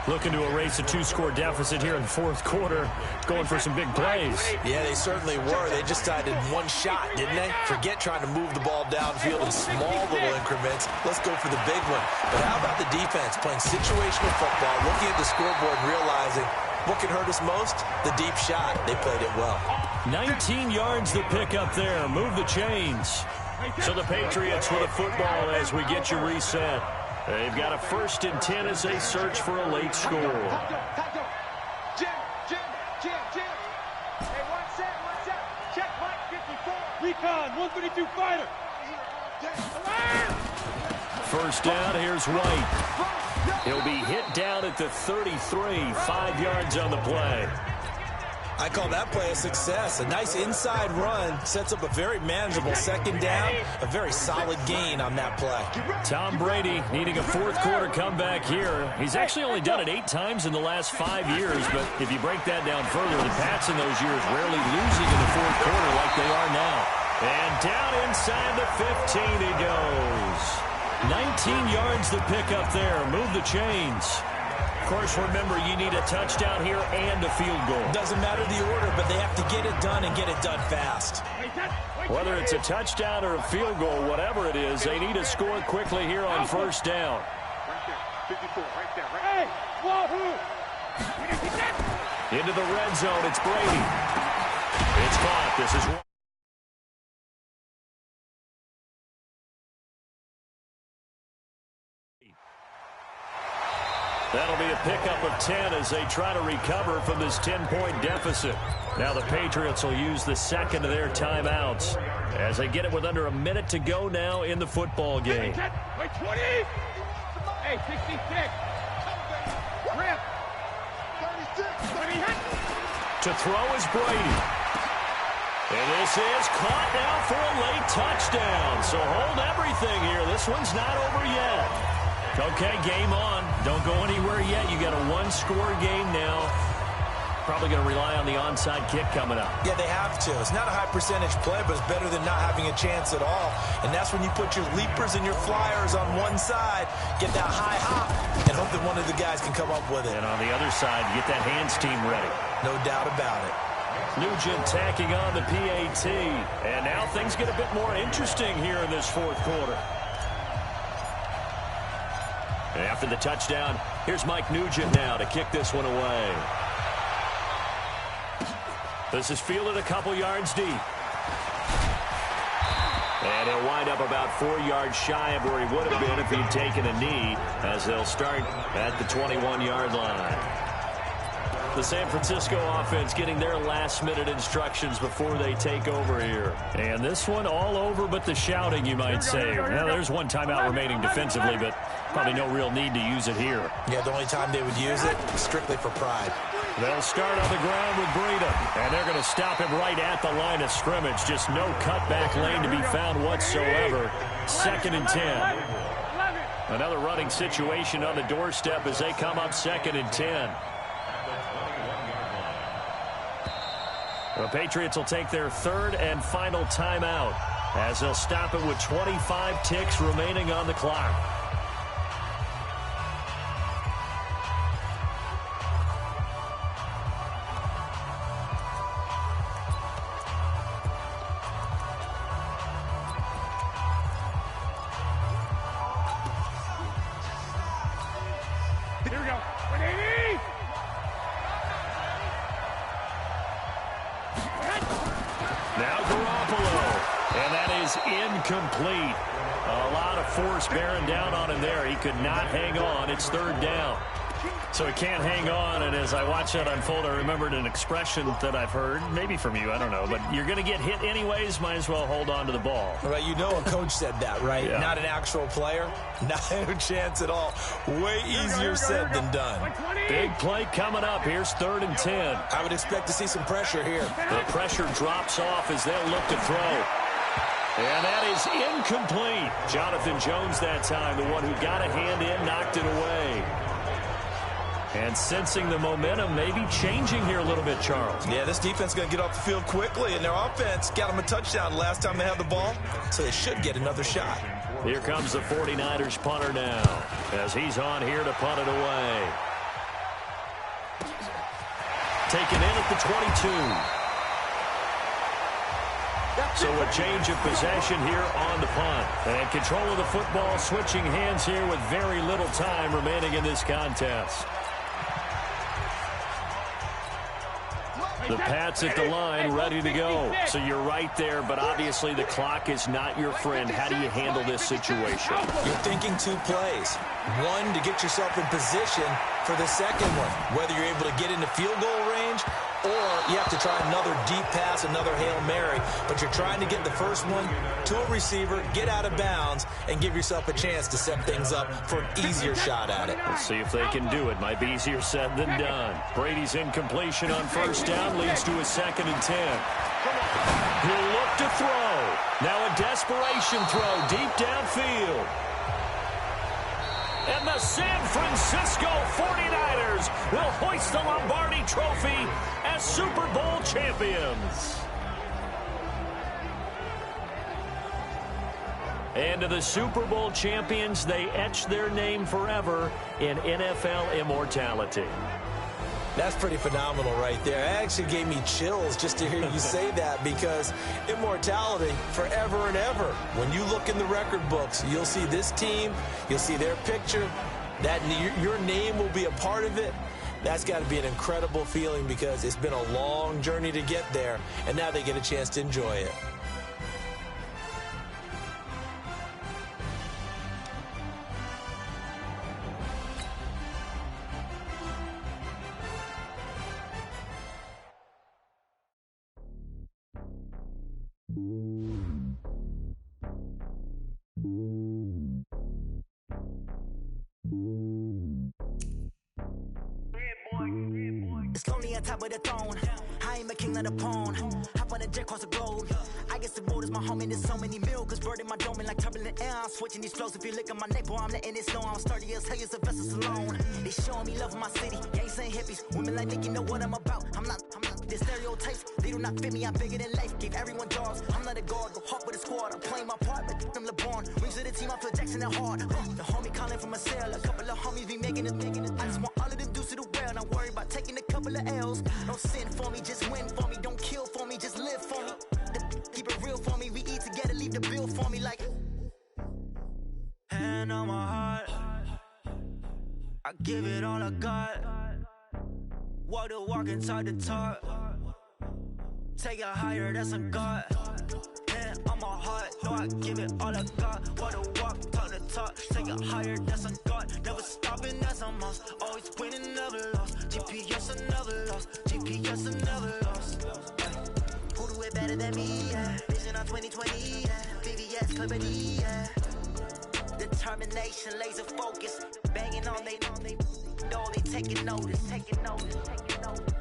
Looking to erase a 2-score deficit here in the fourth quarter. Going for some big plays. Yeah, they certainly were. They just decided one shot, didn't they? Forget trying to move the ball downfield in small little increments. Let's go for the big one. But how about the defense playing situational football, looking at the scoreboard and realizing what can hurt us most? The deep shot. They played it well. 19 yards the pick up there. Move the chains. So the Patriots with a football as we get you reset. They've got a 1st and 10 as they search for a late score. Jim. Hey, one set. Check Mike 54. Recon, 152 fighter. First down, here's White. He'll be hit down at the 33, 5 yards on the play. I call that play a success. A nice inside run sets up a very manageable 2nd down, a very solid gain on that play. Tom Brady needing a fourth quarter comeback here. He's actually only done it 8 times in the last 5 years, but if you break that down further, the Pats in those years rarely losing in the fourth quarter like they are now. And down inside the 15 he goes. 19 yards the pick up there. Move the chains. Of course, remember, you need a touchdown here and a field goal. Doesn't matter the order, but they have to get it done and get it done fast. Whether it's a touchdown or a field goal, whatever it is, they need to score quickly here on first down. Right there, 54, right there. Hey, wahoo! Into the red zone, it's Brady. It's caught. This is... That'll be a pickup of 10 as they try to recover from this 10-point deficit. Now the Patriots will use the second of their timeouts as they get it with under a minute to go now in the football game. Wait, 20! Hey, 66! Rip! 36! To throw is Brady. And this is caught now for a late touchdown. So hold everything here. This one's not over yet. Okay, game on. Don't go anywhere yet. You got a 1-score game now. Probably going to rely on the onside kick coming up. Yeah, they have to. It's not a high percentage play, but it's better than not having a chance at all. And that's when you put your leapers and your flyers on one side, get that high hop, and hope that one of the guys can come up with it. And on the other side, get that hands team ready. No doubt about it. Nugent tacking on the PAT. And now things get a bit more interesting here in this fourth quarter. And after the touchdown, here's Mike Nugent now to kick this one away. This is fielded a couple yards deep. And he'll wind up about 4 yards shy of where he would have been if he'd taken a knee, as they'll start at the 21-yard line. The San Francisco offense getting their last-minute instructions before they take over here. And this one all over but the shouting, you might say. Now, there's one timeout remaining defensively, but probably no real need to use it here. Yeah, the only time they would use it is strictly for pride. They'll start on the ground with Breida, and they're going to stop him right at the line of scrimmage. Just no cutback lane to be found whatsoever. 2nd and 10. Another running situation on the doorstep as they come up 2nd and 10. The Patriots will take their 3rd and final timeout as they'll stop it with 25 ticks remaining on the clock. Here we go. 180! Now Garoppolo, and that is incomplete. A lot of force bearing down on him there. He could not hang on. It's 3rd down. So he can't hang on, and as I watch that unfold, I remembered an expression that I've heard, maybe from you, I don't know, but you're going to get hit anyways, might as well hold on to the ball. Right, you know a coach said that, right? Yeah. Not an actual player. Not a chance at all. Way easier said than done. Big play coming up. Here's 3rd and 10. I would expect to see some pressure here. The pressure drops off as they'll look to throw. And that is incomplete. Jonathan Jones that time, the one who got a hand in, knocked it away. And sensing the momentum maybe changing here a little bit, Charles. Yeah, this defense is going to get off the field quickly, and their offense got them a touchdown last time they had the ball, so they should get another shot. Here comes the 49ers punter now, as he's on here to punt it away. Taken in at the 22. So a change of possession here on the punt. And control of the football, switching hands here with very little time remaining in this contest. The Pats at the line, ready to go. So you're right there, but obviously the clock is not your friend. How do you handle this situation? You're thinking 2 plays. One, to get yourself in position for the second one, whether you're able to get into field goal range or you have to try another deep pass, another Hail Mary. But you're trying to get the first one to a receiver, get out of bounds, and give yourself a chance to set things up for an easier shot at it. Let's see if they can do it. Might be easier said than done. Brady's incompletion on first down leads to a 2nd and 10. He'll look to throw. Now a desperation throw deep downfield. And the San Francisco 49ers will hoist the Lombardi Trophy as Super Bowl champions. And to the Super Bowl champions, they etch their name forever in NFL immortality. That's pretty phenomenal right there. It actually gave me chills just to hear you say that, because immortality forever and ever. When you look in the record books, you'll see this team, you'll see their picture, that your name will be a part of it. That's got to be an incredible feeling, because it's been a long journey to get there, and now they get a chance to enjoy it. It's lonely on top of the throne. I am a king of the pawn. Hop on a jet across the globe. I guess the world is my home and there's so many milk. Bird in my dome and like turbulent air. I'm switching these flows. If you look at my neck, boy, I'm letting it snow. I'm sturdy as hell as a vessel alone. They showing me love in my city. Gangs and hippies. Women like Nicky know what I'm about. I'm not the stereotypes. They do not fit me. I'm bigger than life. Give everyone dogs. I'm not a guard. Go hawk with a squad. I'm playing my part, but I'm LeBron. Rings to the team. I feel Jackson and hard. The homie calling from a cell. A couple of homies be making it. I just want all of them dudes to the well. Not worry about taking a couple of L's. Don't sin for me, just win for me. Don't kill for me, just live for me. Keep it real for me. We eat together, leave the bill for me like. Hand on my heart, I give it all I got. Walk the walk inside the talk. Take it higher, that's a God. Hand on my heart, no, I give it all I got. Walk the walk, talk the talk. Take it higher, that's a God. Never stopping, that's a must. Always winning, never lost. GPS, I never lost. GPS, I never lost. Who do it better than me? Yeah. Vision on 2020. Yeah. VVS, Clippity. Yeah. Determination, laser focus. Banging on they know they taking notice. Taking notice. Taking notice.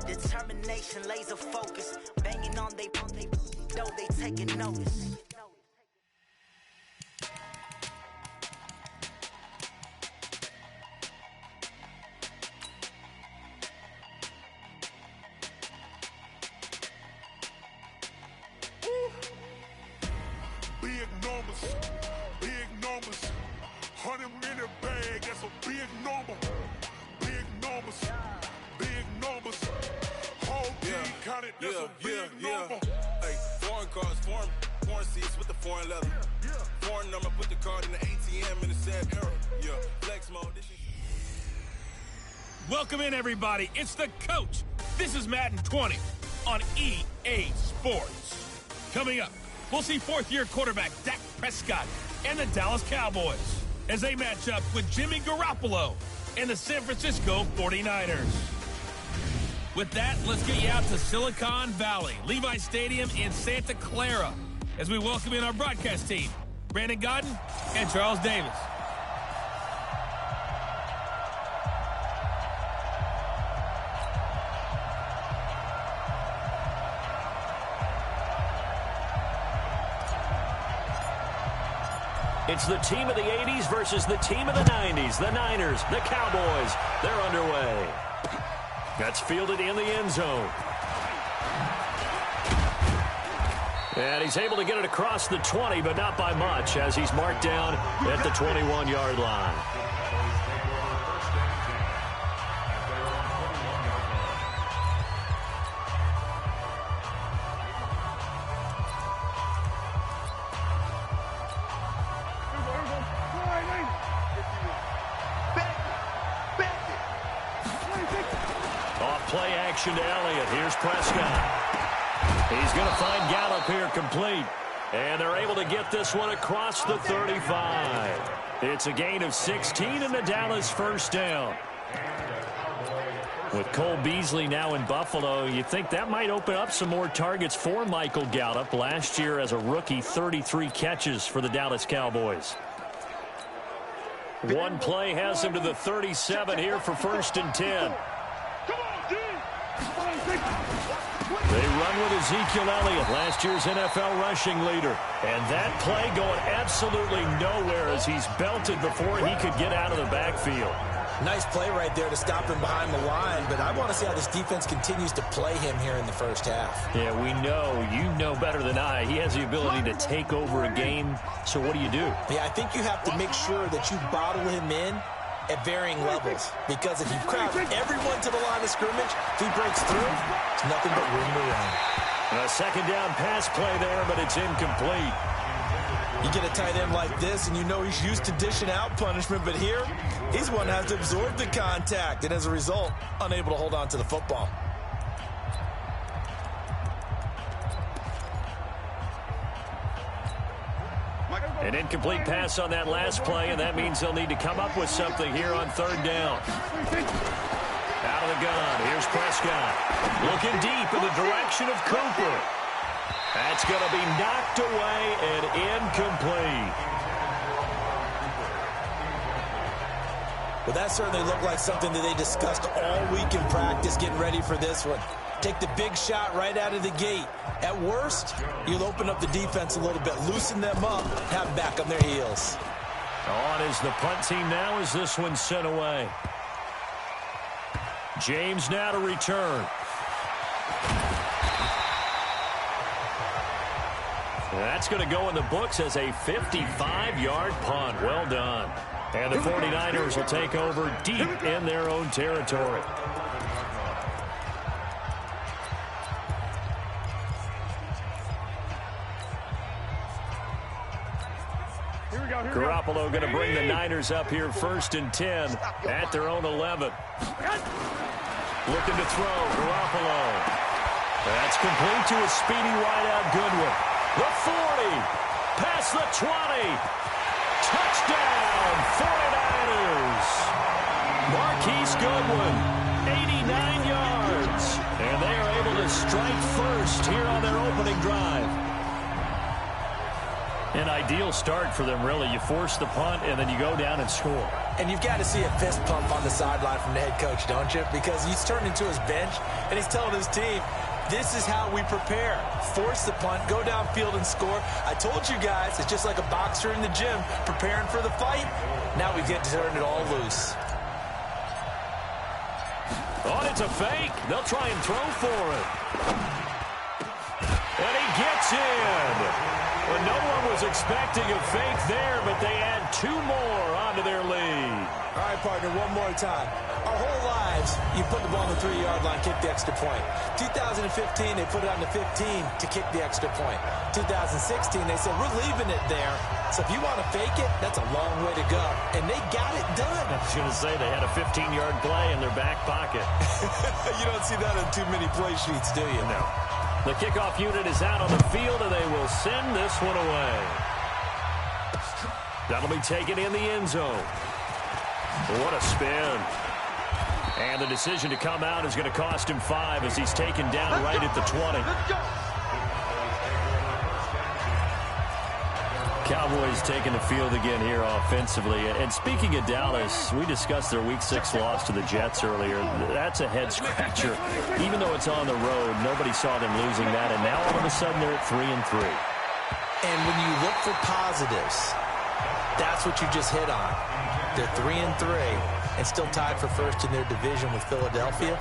Determination, laser focus. Banging on they know they taking notice. Big numbers, 100-minute bag, that's a big number. Big numbers, whole team counted, that's a big number. Hey, foreign cars, foreign seats with the foreign leather. Foreign number, put the card in the ATM in the sad era. Yeah, flex mode. Welcome in, everybody. It's the coach. This is Madden 20 on EA Sports. Coming up, we'll see fourth-year quarterback Dak Prescott and the Dallas Cowboys as they match up with Jimmy Garoppolo and the San Francisco 49ers. With that, let's get you out to Silicon Valley, Levi Stadium in Santa Clara, as we welcome in our broadcast team, Brandon Godden and Charles Davis. It's the team of the 80s versus the team of the 90s. The Niners, the Cowboys, they're underway. That's fielded in the end zone. And he's able to get it across the 20, but not by much, as he's marked down at the 21-yard line. Off play action to Elliott. Here's Prescott. He's going to find Gallup here complete. And they're able to get this one across the 35. It's a gain of 16 and the Dallas first down. With Cole Beasley now in Buffalo, you think that might open up some more targets for Michael Gallup. Last year as a rookie, 33 catches for the Dallas Cowboys. One play has him to the 37 here for 1st and 10. They run with Ezekiel Elliott, last year's NFL rushing leader. And that play going absolutely nowhere as he's belted before he could get out of the backfield. Nice play right there to stop him behind the line, but I want to see how this defense continues to play him here in the first half. Yeah, we know. You know better than I. He has the ability to take over a game, so what do you do? Yeah, I think you have to make sure that you bottle him in at varying levels, because if you crowd everyone to the line of scrimmage, if he breaks through, it's nothing but room to run. A second down pass play there, but it's incomplete. You get a tight end like this, and you know he's used to dishing out punishment, but here, he's one that has to absorb the contact, and as a result, unable to hold on to the football. An incomplete pass on that last play, and that means they'll need to come up with something here on 3rd down. Out of the gun, here's Prescott. Looking deep in the direction of Cooper. That's going to be knocked away and incomplete. Well, that certainly looked like something that they discussed all week in practice getting ready for this one. Take the big shot right out of the gate. At worst, you'll open up the defense a little bit, loosen them up, have them back on their heels. On is the punt team now as this one's sent away. James now to return. That's going to go in the books as a 55-yard punt. Well done. And the 49ers will take over deep in their own territory. Garoppolo going to bring the Niners up here 1st and 10 at their own 11. Looking to throw, Garoppolo. That's complete to a speedy wideout Goodwin. The 40, past the 20. Touchdown, 49ers. Marquise Goodwin, 89 yards. And they are able to strike first here on their opening drive. An ideal start for them, really. You force the punt, and then you go down and score. And you've got to see a fist pump on the sideline from the head coach, don't you? Because he's turned into his bench, and he's telling his team, this is how we prepare. Force the punt, go downfield and score. I told you guys, it's just like a boxer in the gym preparing for the fight. Now we get to turn it all loose. Oh, it's a fake. They'll try and throw for it. And he gets in. Well, no one was expecting a fake there, but they add 2 more onto their lead. All right, partner, one more time. Our whole lives, you put the ball on the 3-yard line, kick the extra point. 2015, they put it on the 15 to kick the extra point. 2016, they said, we're leaving it there. So if you want to fake it, that's a long way to go. And they got it done. I was going to say they had a 15-yard play in their back pocket. You don't see that on too many play sheets, do you? No. The kickoff unit is out on the field, and they will send this one away. That'll be taken in the end zone. What a spin. And the decision to come out is going to cost him 5 as he's taken down right at the 20. Cowboys taking the field again here offensively. And speaking of Dallas, we discussed their Week 6 loss to the Jets earlier. That's a head-scratcher. Even though it's on the road, nobody saw them losing that. And now all of a sudden they're at 3-3. And when you look for positives, that's what you just hit on. They're 3-3 and still tied for first in their division with Philadelphia.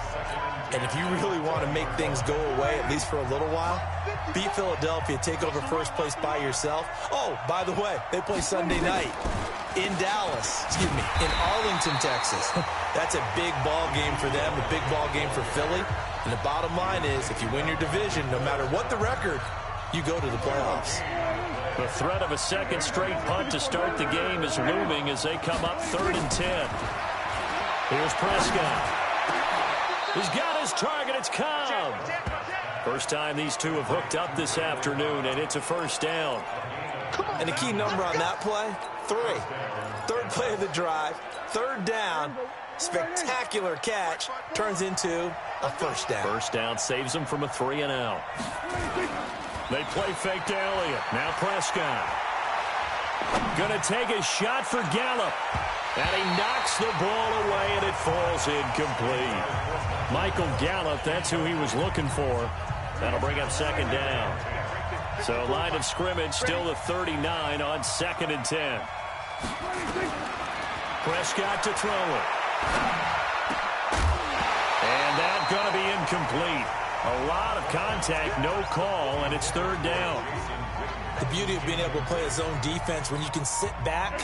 And if you really want to make things go away, at least for a little while, beat Philadelphia, take over first place by yourself. Oh, by the way, they play Sunday night in Dallas, in Arlington, Texas. That's a big ball game for them, a big ball game for Philly. And the bottom line is, if you win your division, no matter what the record, you go to the playoffs. The threat of a second straight punt to start the game is looming as they come up 3rd and 10. Here's Prescott. He's got his target. It's Cobb. First time these two have hooked up this afternoon, and it's a first down. And the key number on that play, 3. Third play of the drive, 3rd down, spectacular catch, turns into a first down. First down saves them from a 3 and out. They play fake to Elliott. Now Prescott. Going to take a shot for Gallup. And he knocks the ball away, and it falls incomplete. Michael Gallup, that's who he was looking for. That'll bring up 2nd down. So line of scrimmage still the 39 on 2nd and 10. Prescott to throw it. And that's going to be incomplete. A lot of contact, no call, and it's 3rd down. The beauty of being able to play a zone defense when you can sit back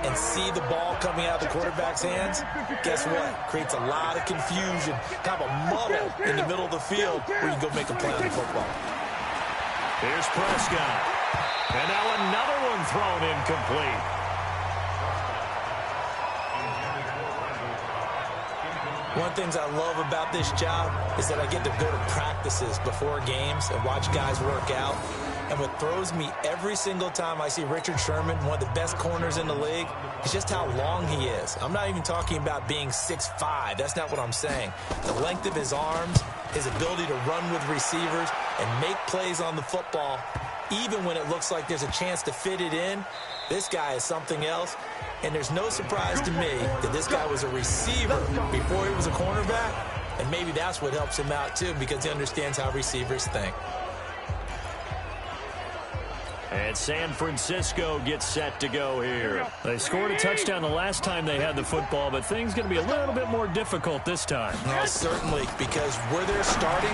and see the ball coming out of the quarterback's hands, guess what? Creates a lot of confusion, kind of a muddle in the middle of the field where you can go make a play on the football. Here's Prescott. And now another one thrown incomplete. One of the things I love about this job is that I get to go to practices before games and watch guys work out. And what throws me every single time I see Richard Sherman, one of the best corners in the league, is just how long he is. I'm not even talking about being 6'5". That's not what I'm saying. The length of his arms, his ability to run with receivers and make plays on the football, even when it looks like there's a chance to fit it in, this guy is something else. And there's no surprise to me that this guy was a receiver before he was a cornerback. And maybe that's what helps him out, too, because he understands how receivers think. And San Francisco gets set to go here. They scored a touchdown the last time they had the football, but things going to be a little bit more difficult this time. Well, certainly, because where they're starting,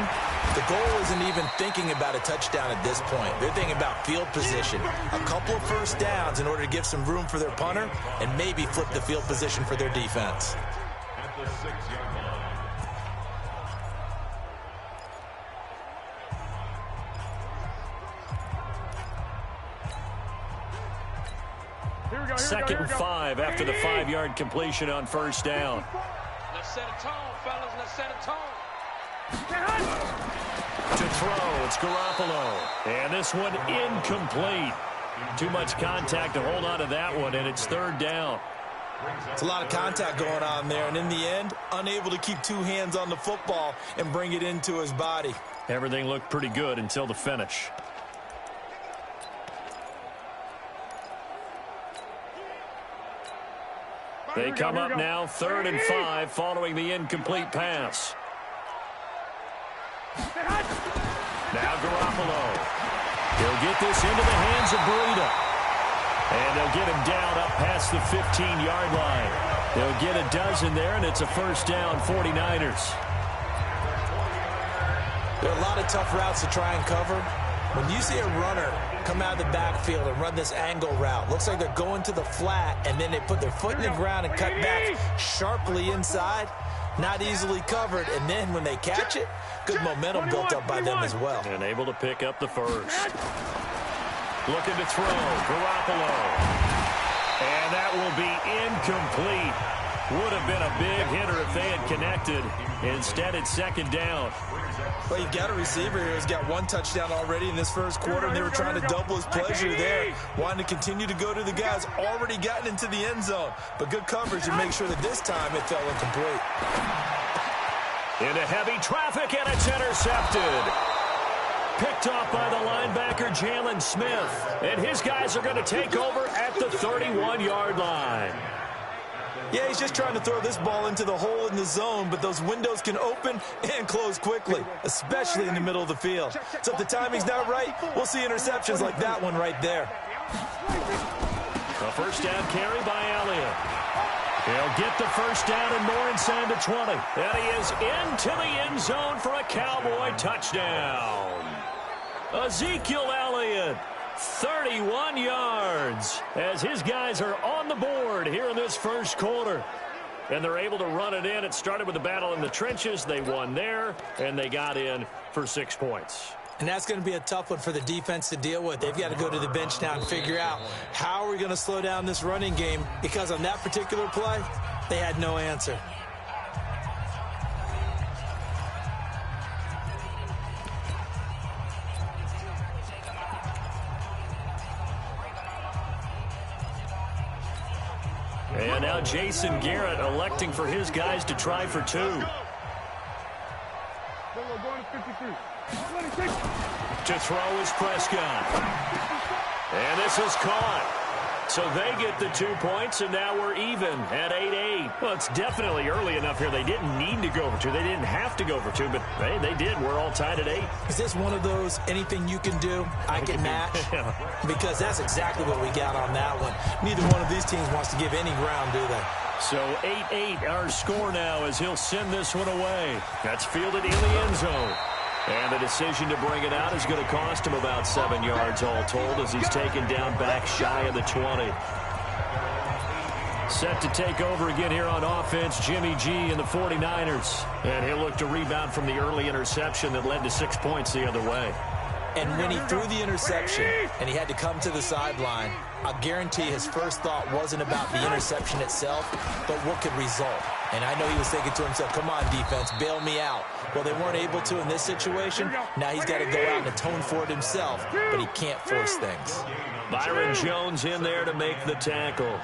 the goal isn't even thinking about a touchdown at this point. They're thinking about field position, a couple of first downs in order to give some room for their punter, and maybe flip the field position for their defense. At the 6-yard line. Second and 5 after the 5-yard completion on first down. Let's set a tone, fellas. Let's set a tone. To throw, it's Garoppolo. And this one incomplete. Too much contact to hold on to that one, and it's 3rd down. It's a lot of contact going on there, and in the end, unable to keep 2 hands on the football and bring it into his body. Everything looked pretty good until the finish. They come up now 3rd and 5 following the incomplete pass. Now Garoppolo. He'll get this into the hands of Breida. And they'll get him down up past the 15-yard line. They'll get a dozen there, and it's a first down, 49ers. There are a lot of tough routes to try and cover. When you see a runner come out of the backfield and run this angle route, looks like they're going to the flat, and then they put their foot in the ground and cut back sharply inside, not easily covered, and then when they catch it, good momentum built up by them as well. And able to pick up the first. Looking to throw, Garoppolo. And that will be incomplete. Would have been a big hitter if they had connected. Instead, it's 2nd down. Well, you've got a receiver here who's got 1 touchdown already in this first quarter, and they were trying to double his pleasure there, wanting to continue to go to the guys already gotten into the end zone. But good coverage to make sure that this time it fell incomplete. Into heavy traffic, and it's intercepted. Picked off by the linebacker, Jalen Smith. And his guys are going to take over at the 31-yard line. Yeah, he's just trying to throw this ball into the hole in the zone, but those windows can open and close quickly, especially in the middle of the field. So if the timing's not right, we'll see interceptions like that one right there. A first down carry by Elliott. He'll get the first down and more inside the 20. And he is into the end zone for a Cowboy touchdown. Ezekiel Elliott, 31 yards, as his guys are on the board here in this first quarter. And they're able to run it in. It started with a battle in the trenches. They won there, and they got in for 6 points. And that's going to be a tough one for the defense to deal with. They've got to go to the bench now and figure out how are we going to slow down this running game, because on that particular play, they had no answer. And now Jason Garrett electing for his guys to try for 2. To throw is Prescott. And this is caught. So they get the 2 points, and now we're even at 8-8. Well, it's definitely early enough here. They didn't need to go for 2. They didn't have to go for 2, but hey, they did. We're all tied at 8. Is this one of those anything you can do, I can match? Because that's exactly what we got on that one. Neither one of these teams wants to give any ground, do they? So 8-8 our score now as he'll send this one away. That's fielded in the end zone. And the decision to bring it out is going to cost him about 7 yards all told as he's taken down back shy of the 20. Set to take over again here on offense, Jimmy G and the 49ers. And he'll look to rebound from the early interception that led to 6 points the other way. And when he threw the interception and he had to come to the sideline, I guarantee his first thought wasn't about the interception itself, but what could result. And I know he was thinking to himself, come on, defense, bail me out. Well, they weren't able to in this situation. Now he's got to go out and atone for it himself, but he can't force things. Byron Jones in there to make the tackle.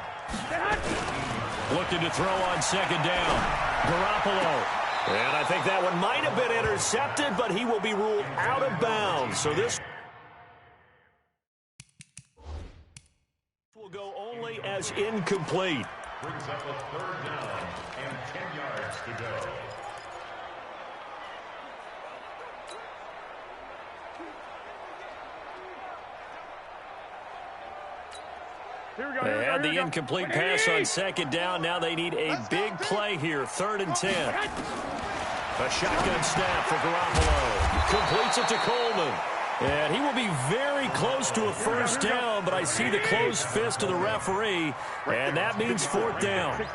Looking to throw on second down. Garoppolo. And I think that one might have been intercepted, but he will be ruled out of bounds. So this will go only as incomplete. Brings up a third down and 10 yards to go. They had the incomplete pass on second down. Now they need a big play here. 3rd and 10. A shotgun snap for Garoppolo. Completes it to Coleman. And he will be very close to a first down, but I see the closed fist of the referee, and that means 4th down. Here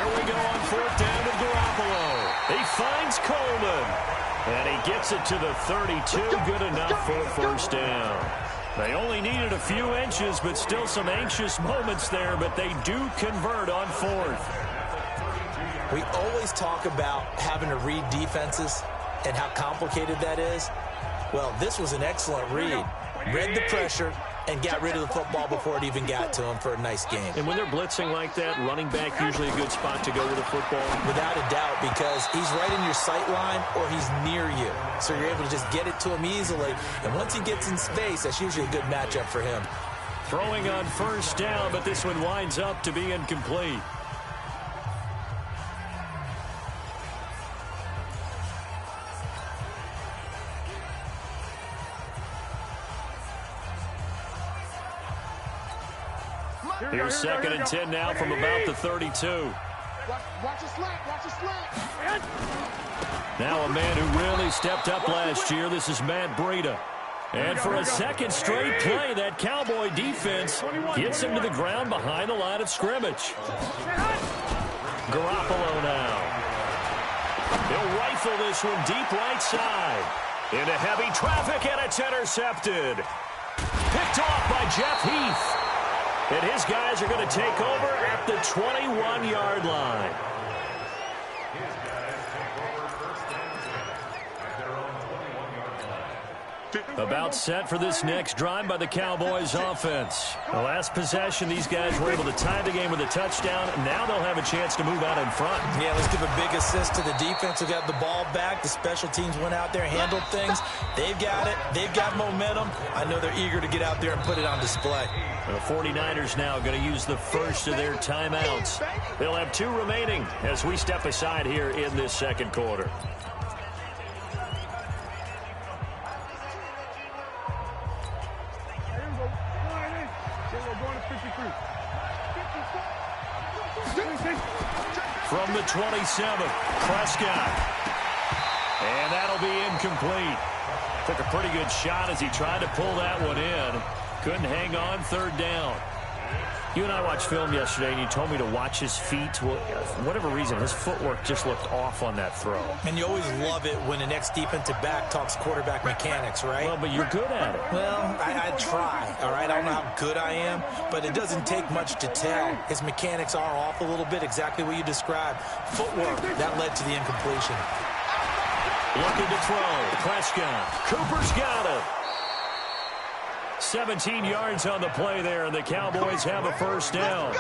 we go on 4th down with Garoppolo. He finds Coleman, and he gets it to the 32. Good enough for a first down. They only needed a few inches, but still some anxious moments there, but they do convert on 4th. We always talk about having to read defenses and how complicated that is. Well, this was an excellent read. Read the pressure and got rid of the football before it even got to him for a nice game. And when they're blitzing like that, running back usually a good spot to go with the football. Without a doubt, because he's right in your sight line or he's near you. So you're able to just get it to him easily. And once he gets in space, that's usually a good matchup for him. Throwing on first down, but this one winds up to be incomplete. Here's 2nd and 10 now from about the 32. Watch a slant, watch a slant. Now a man who really stepped up last year. This is Matt Breida. And for a second straight play, that Cowboy defense gets him to the ground behind the line of scrimmage. Garoppolo now. He'll rifle this one deep right side. Into heavy traffic, and it's intercepted. Picked off by Jeff Heath. And his guys are going to take over at the 21-yard line. About set for this next drive by the Cowboys offense. The last possession, these guys were able to tie the game with a touchdown. Now they'll have a chance to move out in front. Yeah, let's give a big assist to the defense who got the ball back. The special teams went out there and handled things. They've got it. They've got momentum. I know they're eager to get out there and put it on display. The 49ers now going to use the first of their timeouts. They'll have 2 remaining as we step aside here in this second quarter. From the 27, Prescott. And that'll be incomplete. Took a pretty good shot as he tried to pull that one in. Couldn't hang on, third down. You and I watched film yesterday, and you told me to watch his feet. Well, for whatever reason, his footwork just looked off on that throw. And you always love it when the next defensive back talks quarterback mechanics, right? Well, but you're good at it. Well, I try, all right? I don't know how good I am, but it doesn't take much to tell. His mechanics are off a little bit, exactly what you described. Footwork, that led to the incompletion. Looking to throw. Prescott. Cooper's got it. 17 yards on the play there, and the Cowboys have a first down.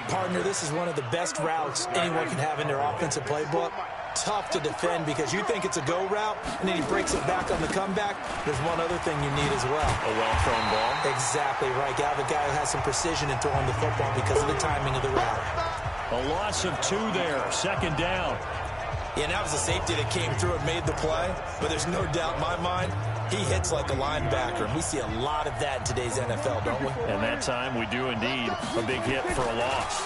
Partner, this is one of the best routes anyone can have in their offensive playbook. Tough to defend because you think it's a go route, and then he breaks it back on the comeback. There's one other thing you need as well. A well-thrown ball. Exactly right. You have a guy who has some precision in throwing the football because of the timing of the route. A loss of 2 there, second down. Yeah, that was a safety that came through and made the play, but there's no doubt in my mind he hits like a linebacker, and we see a lot of that in today's NFL, don't we? And that time we do indeed. A big hit for a loss.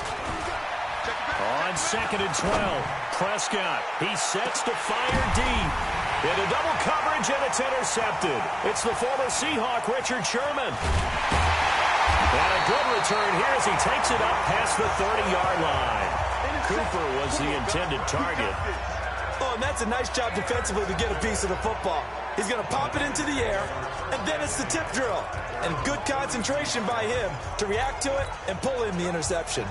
On 2nd and 12, Prescott. He sets to fire deep. Into double coverage, and it's intercepted. It's the former Seahawk, Richard Sherman. And a good return here as he takes it up past the 30-yard line. Cooper was the intended target. Oh, and that's a nice job defensively to get a piece of the football. He's going to pop it into the air, and then it's the tip drill. And good concentration by him to react to it and pull in the interception.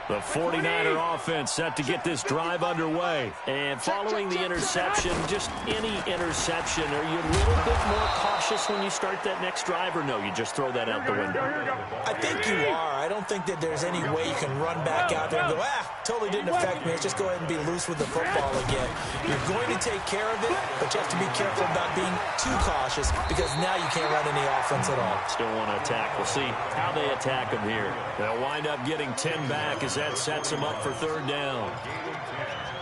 The 49er offense set to get this drive underway. And following the interception, just any interception, are you a little bit more cautious when you start that next drive, or no, you just throw that out the window? I think you are. I don't think that there's any way you can run back out there and go, totally didn't affect me. Let's just go ahead and be loose with the football again. You're going to take care of it, but you have to be careful about being too cautious because now you can't run any offense at all. Still want to attack. We'll see how they attack them here. They'll wind up getting 10 back as that sets them up for third down.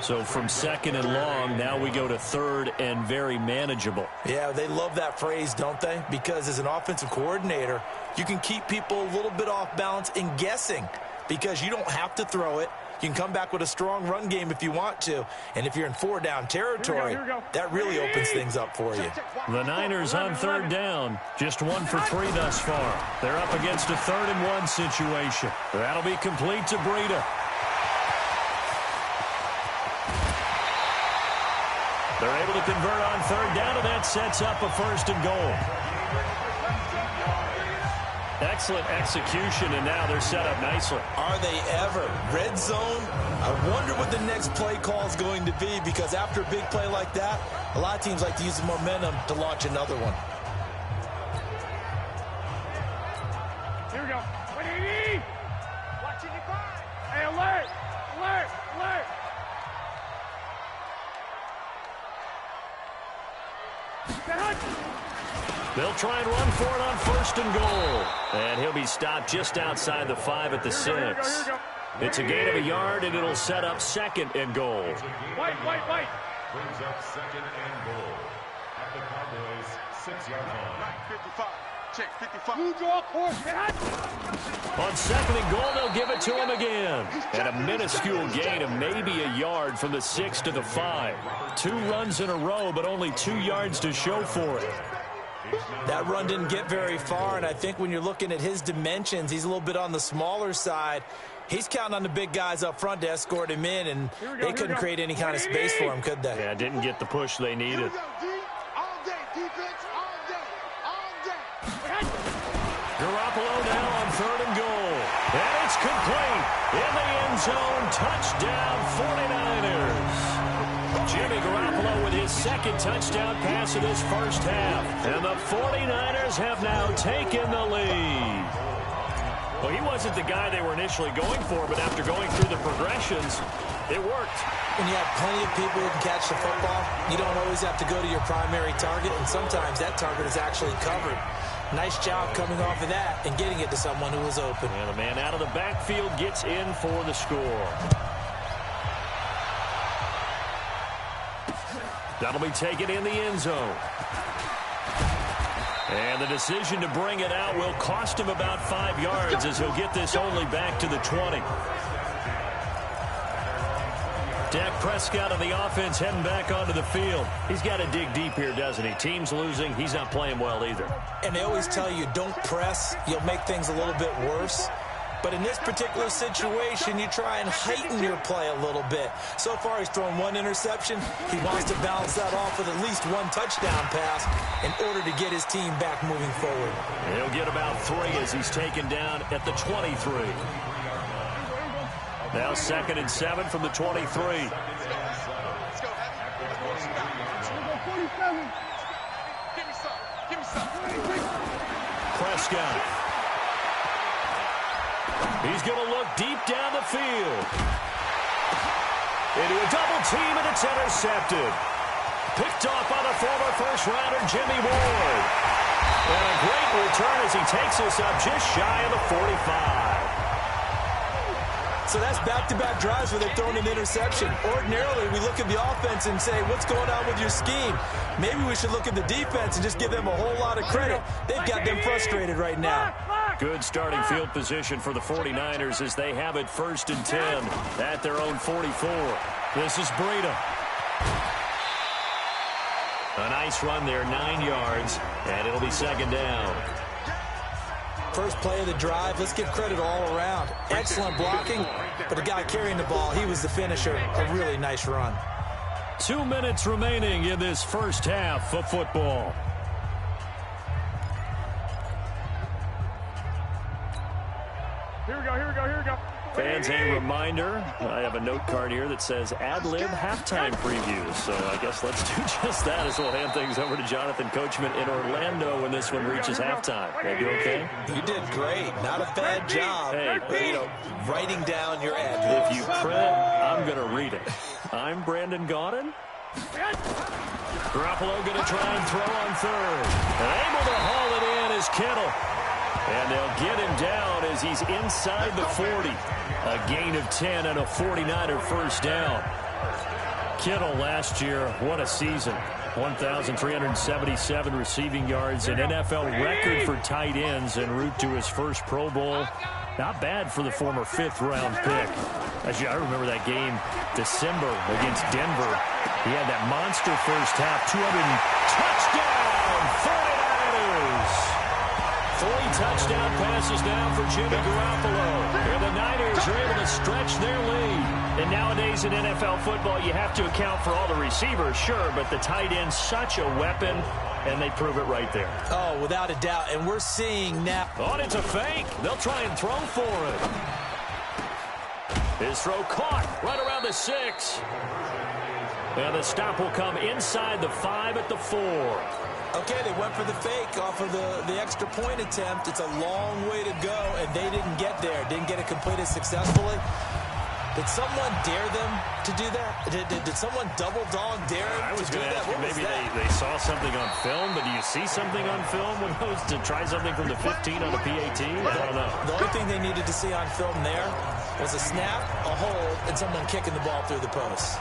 So from 2nd and long, now we go to 3rd and very manageable. Yeah, they love that phrase, don't they? Because as an offensive coordinator, you can keep people a little bit off balance and guessing because you don't have to throw it. You can come back with a strong run game if you want to. And if you're in 4-down territory, that really opens things up for you. The Niners on 3rd down. Just 1 for 3 thus far. They're up against a 3rd and 1 situation. That'll be complete to Breida. They're able to convert on 3rd down, and that sets up a 1st and goal. Excellent execution, and now they're set up nicely. Are they ever? Red zone? I wonder what the next play call is going to be because after a big play like that, a lot of teams like to use the momentum to launch another one. Here we go. 180. Watching your back. Hey, alert. Alert. Alert. They'll try and run for it on 1st and goal. And he'll be stopped just outside the 5 at the 6. It's a gain of a yard, and it'll set up 2nd and goal. White. Brings up 2nd and goal at the Cowboys' 6-yard line. 55. Check 55. You draw course. On 2nd and goal, they'll give it to him again. And a minuscule gain of maybe a yard from the 6 to the 5. 2 runs in a row, but only 2 yards to show for it. That run didn't get very far, and I think when you're looking at his dimensions, he's a little bit on the smaller side. He's counting on the big guys up front to escort him in, and they couldn't create any kind of space for him, could they? Yeah, didn't get the push they needed. Garoppolo now on 3rd and goal. And it's complete. In the end zone, touchdown 49ers. Jimmy Garoppolo with his 2nd touchdown pass of this first half. And the 49ers have now taken the lead. Well, he wasn't the guy they were initially going for, but after going through the progressions, it worked. When you have plenty of people who can catch the football, you don't always have to go to your primary target, and sometimes that target is actually covered. Nice job coming off of that and getting it to someone who was open. And the man out of the backfield gets in for the score. That'll be taken in the end zone. And the decision to bring it out will cost him about 5 yards as he'll get this only back to the 20. Dak Prescott of the offense heading back onto the field. He's got to dig deep here, doesn't he? Team's losing. He's not playing well either. And they always tell you, don't press. You'll make things a little bit worse. But in this particular situation, you try and heighten your play a little bit. So far, he's thrown 1 interception. He wants to balance that off with at least 1 touchdown pass in order to get his team back moving forward. He'll get about 3 as he's taken down at the 23. Now 2nd and 7 from the 23. Let's go, Heavy. Give me some. Give me some. Prescott. He's going to look deep down the field. Into a double team, and it's intercepted. Picked off by the former first-rounder, Jimmy Ward. And a great return as he takes us up just shy of the 45. So that's back-to-back drives where they've thrown an interception. Ordinarily, we look at the offense and say, what's going on with your scheme? Maybe we should look at the defense and just give them a whole lot of credit. They've got them frustrated right now. Good starting field position for the 49ers as they have it 1st and 10 at their own 44. This is Breida. A nice run there, 9 yards, and it'll be 2nd down. First play of the drive, let's give credit all around. Excellent blocking, but the guy carrying the ball, he was the finisher. A really nice run. 2 minutes remaining in this first half of football. Here we go, here we go, here we go. Fans, a reminder, I have a note card here that says ad-lib halftime previews. So I guess let's do just that as we'll hand things over to Jonathan Coachman in Orlando when this one reaches halftime. That you okay? You did great. Not a bad job. Hey, you know, writing down your ad-libs. If you print, I'm going to read it. I'm Brandon Gaudin. Garoppolo going to try and throw on 3rd. And able to haul it in is Kittle. And they'll get him down as he's inside the 40. A gain of 10 and a 49er first down. Kittle last year, what a season. 1,377 receiving yards, an NFL record for tight ends en route to his first Pro Bowl. Not bad for the former 5th-round pick. Actually, I remember that game, December, against Denver. He had that monster first half, 200 touchdown, 49ers. 3 touchdown passes now for Jimmy Garoppolo. And the Niners are able to stretch their lead. And nowadays in NFL football, you have to account for all the receivers, sure, but the tight end's such a weapon, and they prove it right there. Oh, without a doubt. And we're seeing now. Oh, it's a fake. They'll try and throw for it. His throw caught right around the 6. And the stop will come inside the 5 at the 4. Okay, they went for the fake off of the extra point attempt. It's a long way to go, and they didn't get there. Didn't get it completed successfully. Did someone dare them to do that? Did someone double dog dare them to do that? I was going to ask you, maybe they saw something on film, but do you see something on film when it was to try something from the 15 on the PAT? I don't know. The only thing they needed to see on film there was a snap, a hold, and someone kicking the ball through the post.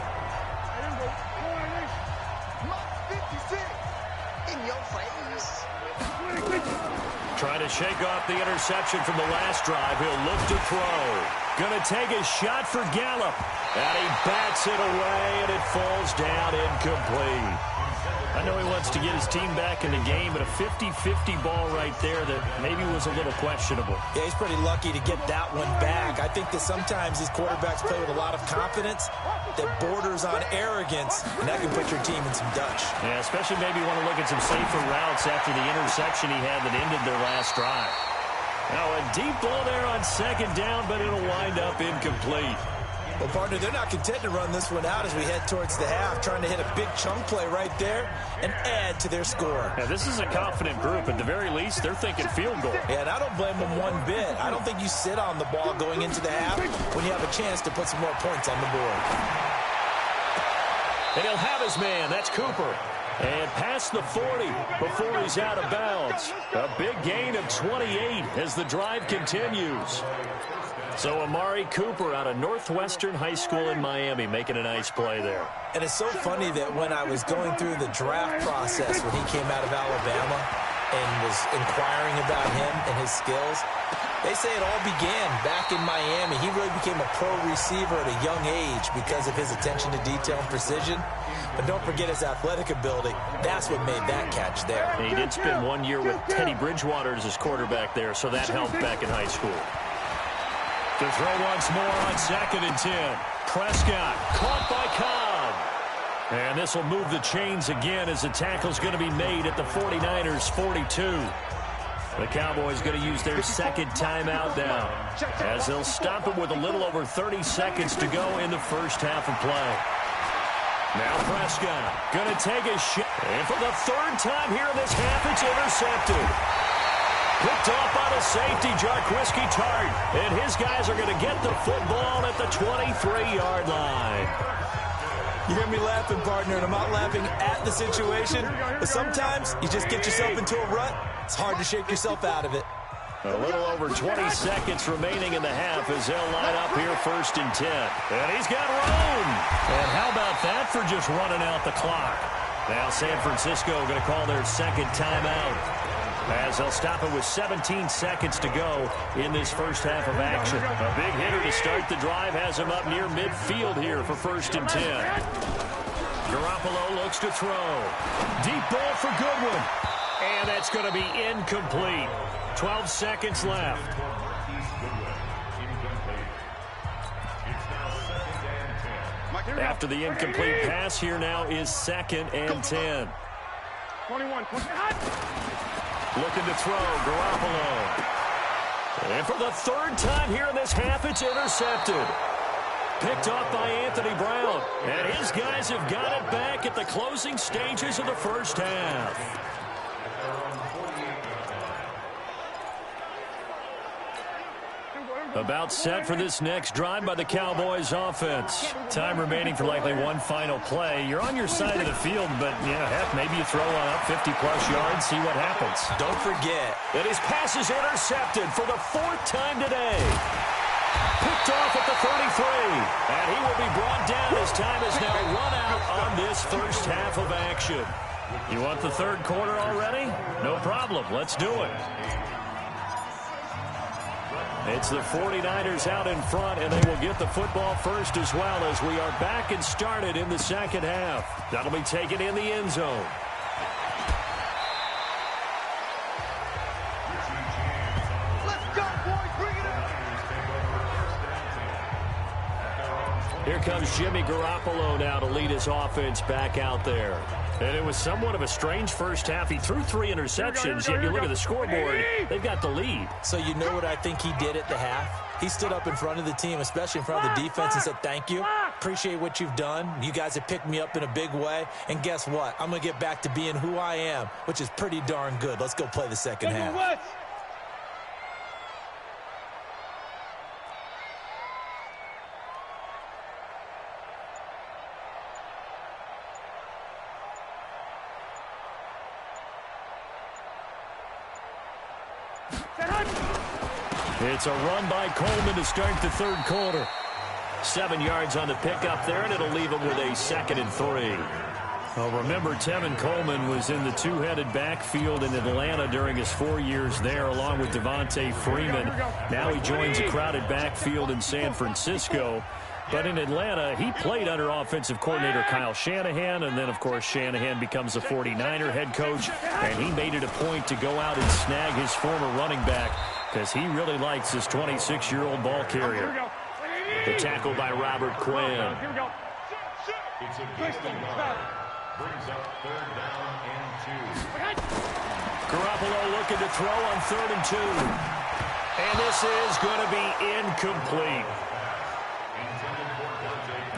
Trying to shake off the interception from the last drive. He'll look to throw. Going to take a shot for Gallup. And he bats it away, and it falls down incomplete. I know he wants to get his team back in the game, but a 50-50 ball right there that maybe was a little questionable. Yeah, he's pretty lucky to get that one back. I think that sometimes these quarterbacks play with a lot of confidence that borders on arrogance, and that can put your team in some Dutch. Yeah, especially maybe want to look at some safer routes after the interception he had that ended their last drive. Now a deep ball there on 2nd down, but it'll wind up incomplete. Well, partner, they're not content to run this one out as we head towards the half, trying to hit a big chunk play right there and add to their score. Yeah, this is a confident group. At the very least, they're thinking field goal. Yeah, and I don't blame them one bit. I don't think you sit on the ball going into the half when you have a chance to put some more points on the board. And he'll have his man. That's Cooper. And past the 40 before he's out of bounds. A big gain of 28 as the drive continues. So Amari Cooper out of Northwestern High School in Miami making a nice play there. And it's so funny that when I was going through the draft process when he came out of Alabama, and was inquiring about him and his skills. They say it all began back in Miami. He really became a pro receiver at a young age because of his attention to detail and precision. But don't forget his athletic ability. That's what made that catch there. He did spend 1 year with Teddy Bridgewater as his quarterback there, so that helped back in high school. To throw once more on 2nd and 10. Prescott caught by Cobb. And this will move the chains again as the tackle's going to be made at the 49ers 42. The Cowboys going to use their 2nd timeout now as they'll stop it with a little over 30 seconds to go in the first half of play. Now Prescott going to take a shot. And for the 3rd time here in this half, it's intercepted. Picked off by the safety, Jarquiski Tart. And his guys are going to get the football at the 23-yard line. You hear me laughing, partner, and I'm not laughing at the situation. But sometimes you just get yourself into a rut. It's hard to shake yourself out of it. A little over 20 seconds remaining in the half as they'll line up here 1st and 10. And he's got room. And how about that for just running out the clock? Now San Francisco going to call their 2nd timeout as they'll stop it with 17 seconds to go in this first half of action. A big hitter to start the drive has him up near midfield here for 1st and 10. Garoppolo looks to throw. Deep ball for Goodwin. And that's going to be incomplete. 12 seconds left. After the incomplete pass, here now is 2nd and 10. 21. Looking to throw, Garoppolo. And for the 3rd time here in this half, it's intercepted. Picked off by Anthony Brown. And his guys have got it back at the closing stages of the first half. About set for this next drive by the Cowboys offense. Time remaining for likely one final play. You're on your side of the field, but, yeah, heck, maybe you throw one up 50-plus yards, see what happens. Don't forget that his pass is intercepted for the 4th time today. Picked off at the 33. And he will be brought down as time is now run out on this first half of action. You want the 3rd quarter already? No problem. Let's do it. It's the 49ers out in front, and they will get the football first as well as we are back and started in the 2nd half. That'll be taken in the end zone. Let's go, boys. Bring it up. Here comes Jimmy Garoppolo now to lead his offense back out there. And it was somewhat of a strange first half. He threw 3 interceptions, yet you look at the scoreboard, they've got the lead. So you know what I think he did at the half? He stood up in front of the team, especially in front of the defense, and said, thank you. Appreciate what you've done. You guys have picked me up in a big way. And guess what? I'm going to get back to being who I am, which is pretty darn good. Let's go play the 2nd half. It's a run by Coleman to start the 3rd quarter. 7 yards on the pickup there, and it'll leave him with a 2nd and 3. Well, remember, Tevin Coleman was in the two-headed backfield in Atlanta during his 4 years there, along with Devontae Freeman. Now he joins a crowded backfield in San Francisco. But in Atlanta, he played under offensive coordinator Kyle Shanahan, and then, of course, Shanahan becomes a 49er head coach, and he made it a point to go out and snag his former running back because he really likes his 26-year-old ball carrier. The tackle by Robert Quinn. It's a brings up 3rd down and 2. Garoppolo looking to throw on 3rd and 2. And this is going to be incomplete.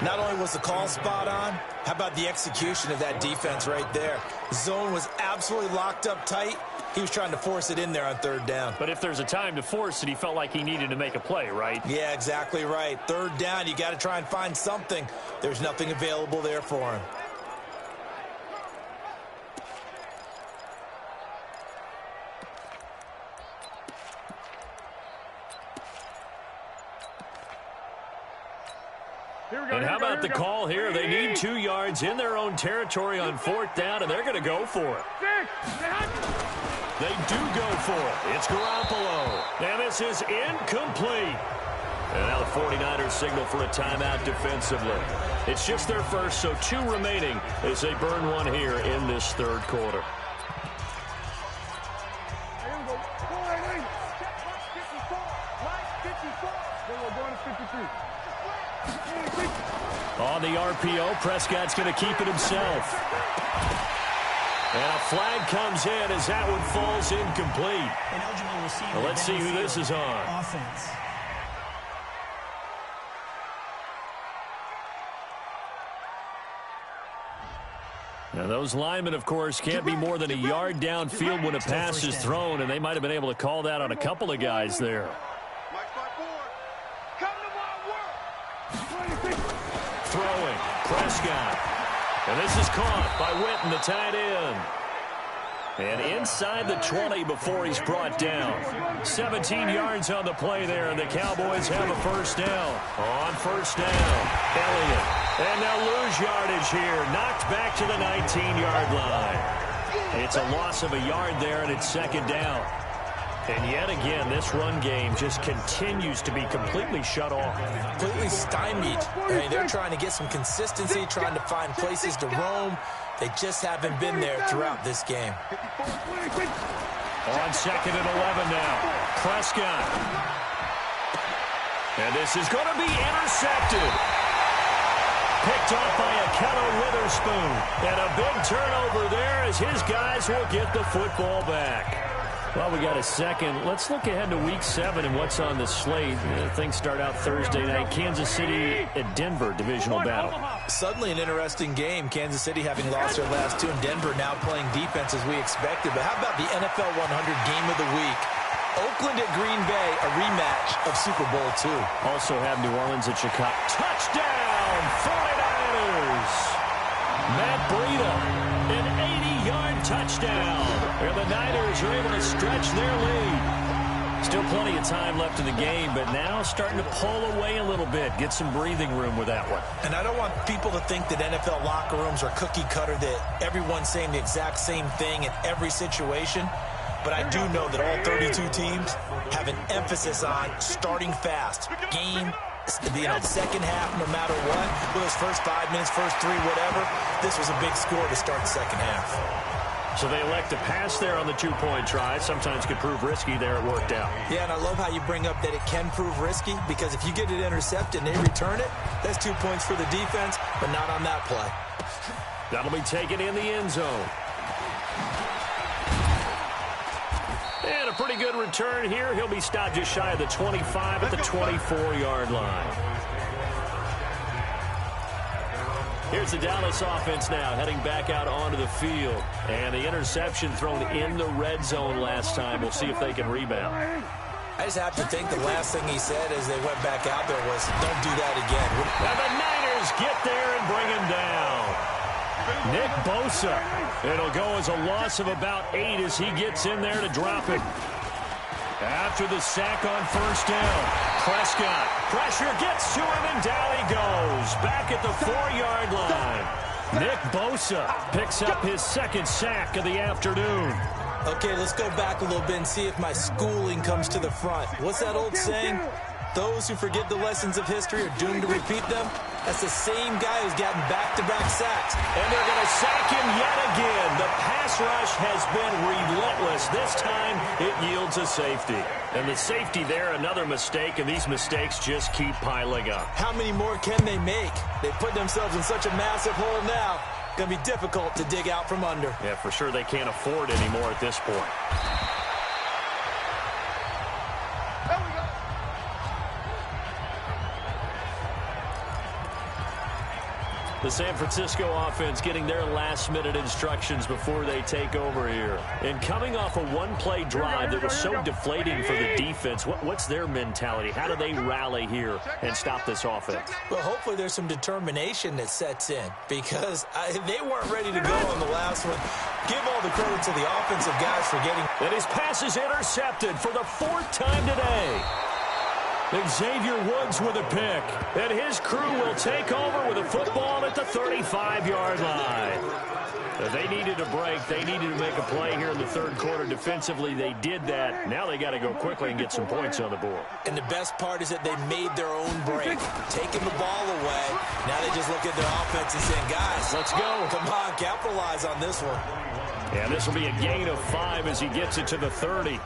Not only was the call spot on, how about the execution of that defense right there? The zone was absolutely locked up tight. He was trying to force it in there on 3rd down. But if there's a time to force it, he felt like he needed to make a play, right? Yeah, exactly right. 3rd down, you got to try and find something. There's nothing available there for him. And how about the call here? They need 2 yards in their own territory on 4th down, and they're going to go for it. They do go for it. It's Garoppolo. And this is incomplete. And now the 49ers signal for a timeout defensively. It's just their first, so 2 remaining as they burn one here in this third quarter. On the RPO, Prescott's going to keep it himself. And a flag comes in as that one falls incomplete. Well, let's see who this is on. Offense. Now, those linemen, of course, can't be more than a yard downfield when a pass is thrown, and they might have been able to call that on a couple of guys there. Throwing, Prescott. And this is caught by Witten, the tight end. And inside the 20 before he's brought down. 17 yards on the play there, and the Cowboys have a first down. On first down, Elliott. And they'll lose yardage here. Knocked back to the 19-yard line. It's a loss of a yard there, and it's second down. And yet again, this run game just continues to be completely shut off. Completely stymied. I mean, they're trying to get some consistency, trying to find places to roam. They just haven't been there throughout this game. On second and 11 now. Prescott. And this is going to be intercepted. Picked off by Akello Witherspoon. And a big turnover there as his guys will get the football back. Well, we got a second. Let's look ahead to Week 7 and what's on the slate. Things start out Thursday night. Kansas City at Denver, divisional battle. Suddenly an interesting game. Kansas City having lost their last 2, and Denver now playing defense as we expected. But how about the NFL 100 game of the week? Oakland at Green Bay, a rematch of Super Bowl II. Also have New Orleans at Chicago. Touchdown, 49ers! Matt Breida, an 80-yard touchdown. And the Niners are able to stretch their lead. Still plenty of time left in the game, but now starting to pull away a little bit. Get some breathing room with that one. And I don't want people to think that NFL locker rooms are cookie cutter, that everyone's saying the exact same thing in every situation. But I do know that all 32 teams have an emphasis on starting fast. Game, second half, no matter what. With those first 5 minutes, first 3, whatever. This was a big score to start the second half. So they elect to pass there on the 2-point try. Sometimes could prove risky there. It worked out. Yeah, and I love how you bring up that it can prove risky, because if you get it intercepted and they return it, that's 2 points for the defense, but not on that play. That'll be taken in the end zone. And a pretty good return here. He'll be stopped just shy of the 25 at the 24-yard line. Here's the Dallas offense now, heading back out onto the field. And the interception thrown in the red zone last time. We'll see if they can rebound. I just have to think the last thing he said as they went back out there was, don't do that again. And the Niners get there and bring him down. Nick Bosa. It'll go as a loss of about 8 as he gets in there to drop it. After the sack on first down, Prescott. Pressure gets to him, and down he goes. Back at the 4-yard line. Nick Bosa picks up his second sack of the afternoon. Okay, let's go back a little bit and see if my schooling comes to the front. What's that old saying? Those who forget the lessons of history are doomed to repeat them. That's the same guy who's gotten back-to-back sacks. And they're going to sack him yet again. The pass rush has been relentless. This time, it yields a safety. And the safety there, another mistake, and these mistakes just keep piling up. How many more can they make? They put themselves in such a massive hole now. Going to be difficult to dig out from under. Yeah, for sure they can't afford anymore at this point. The San Francisco offense getting their last-minute instructions before they take over here. And coming off a one-play drive that was so deflating for the defense, what's their mentality? How do they rally here and stop this offense? Well, hopefully there's some determination that sets in, because they weren't ready to go on the last one. Give all the credit to the offensive guys for getting... And his pass is intercepted for the 4th time today. Xavier Woods with a pick, and his crew will take over with a football at the 35-yard line. They needed a break. They needed to make a play here in the third quarter. Defensively, they did that. Now they got to go quickly and get some points on the board. And the best part is that they made their own break, taking the ball away. Now they just look at their offense and saying, guys, let's go. Come on, capitalize on this one. Yeah, this will be a gain of 5 as he gets it to the 30.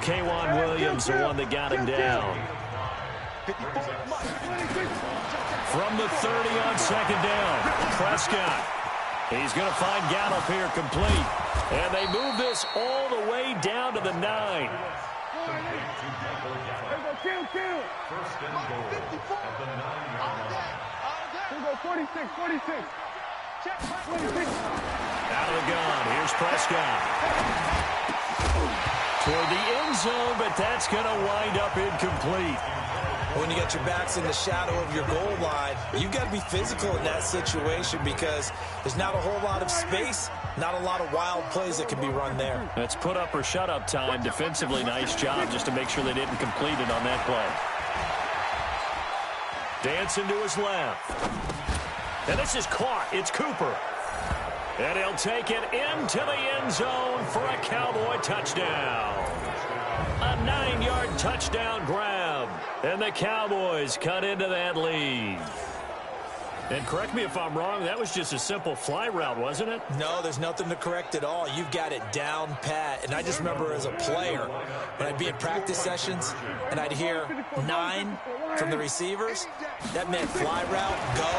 K'Wan Williams, the one that got him down. From the 30 on second down, Prescott. He's going to find Gallup here complete. And they move this all the way down to the 9. First and goal at the 9-yard line. 46. Out of the gun. Here's Prescott. Toward the end zone, but that's going to wind up incomplete. When you got your backs in the shadow of your goal line, you've got to be physical in that situation because there's not a whole lot of space, not a lot of wild plays that can be run there. That's put up or shut up time. Defensively, nice job just to make sure they didn't complete it on that play. Dancing to his left. And this is caught. It's Cooper. And he'll take it into the end zone for a Cowboy touchdown. A 9-yard touchdown grab. And the Cowboys cut into that lead. And correct me if I'm wrong, that was just a simple fly route, wasn't it? No, there's nothing to correct at all. You've got it down pat. And I just remember as a player, when I'd be in practice sessions and I'd hear 9 from the receivers, that meant fly route, go,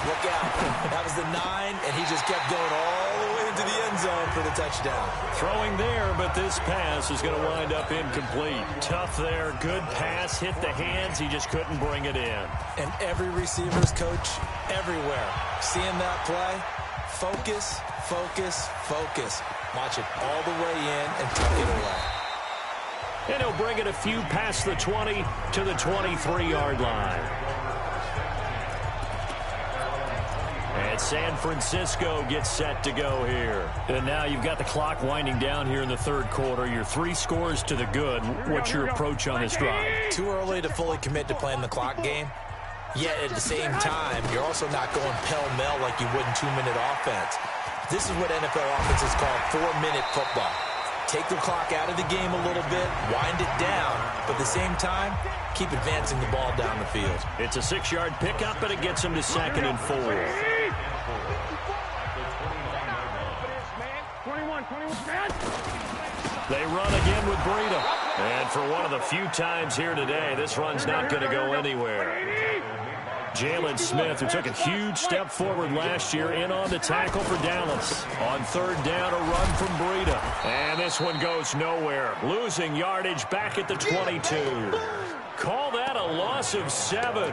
look out. That was the 9, and he just kept going all the way into the end zone for the touchdown. Throwing there, but this pass is going to wind up incomplete. Tough there, good pass, hit the hands, he just couldn't bring it in. And every receiver's coach everywhere, seeing that play, focus, focus, focus. Watch it all the way in and tuck it away. And he'll bring it a few past the 20 to the 23-yard line. And San Francisco gets set to go here. And now you've got the clock winding down here in the third quarter. You're 3 scores to the good. What's your approach on this drive? Too early to fully commit to playing the clock game. Yet at the same time, you're also not going pell-mell like you would in 2-minute offense. This is what NFL offenses call 4-minute football. Take the clock out of the game a little bit, wind it down, but at the same time, keep advancing the ball down the field. It's a 6-yard pickup, but it gets him to 2nd and 4. 21. They run again with Breida. And for one of the few times here today, this run's not going to go anywhere. Jalen Smith, who took a huge step forward last year, in on the tackle for Dallas. On 3rd down, a run from Breida. And this one goes nowhere. Losing yardage back at the 22. Call that a loss of 7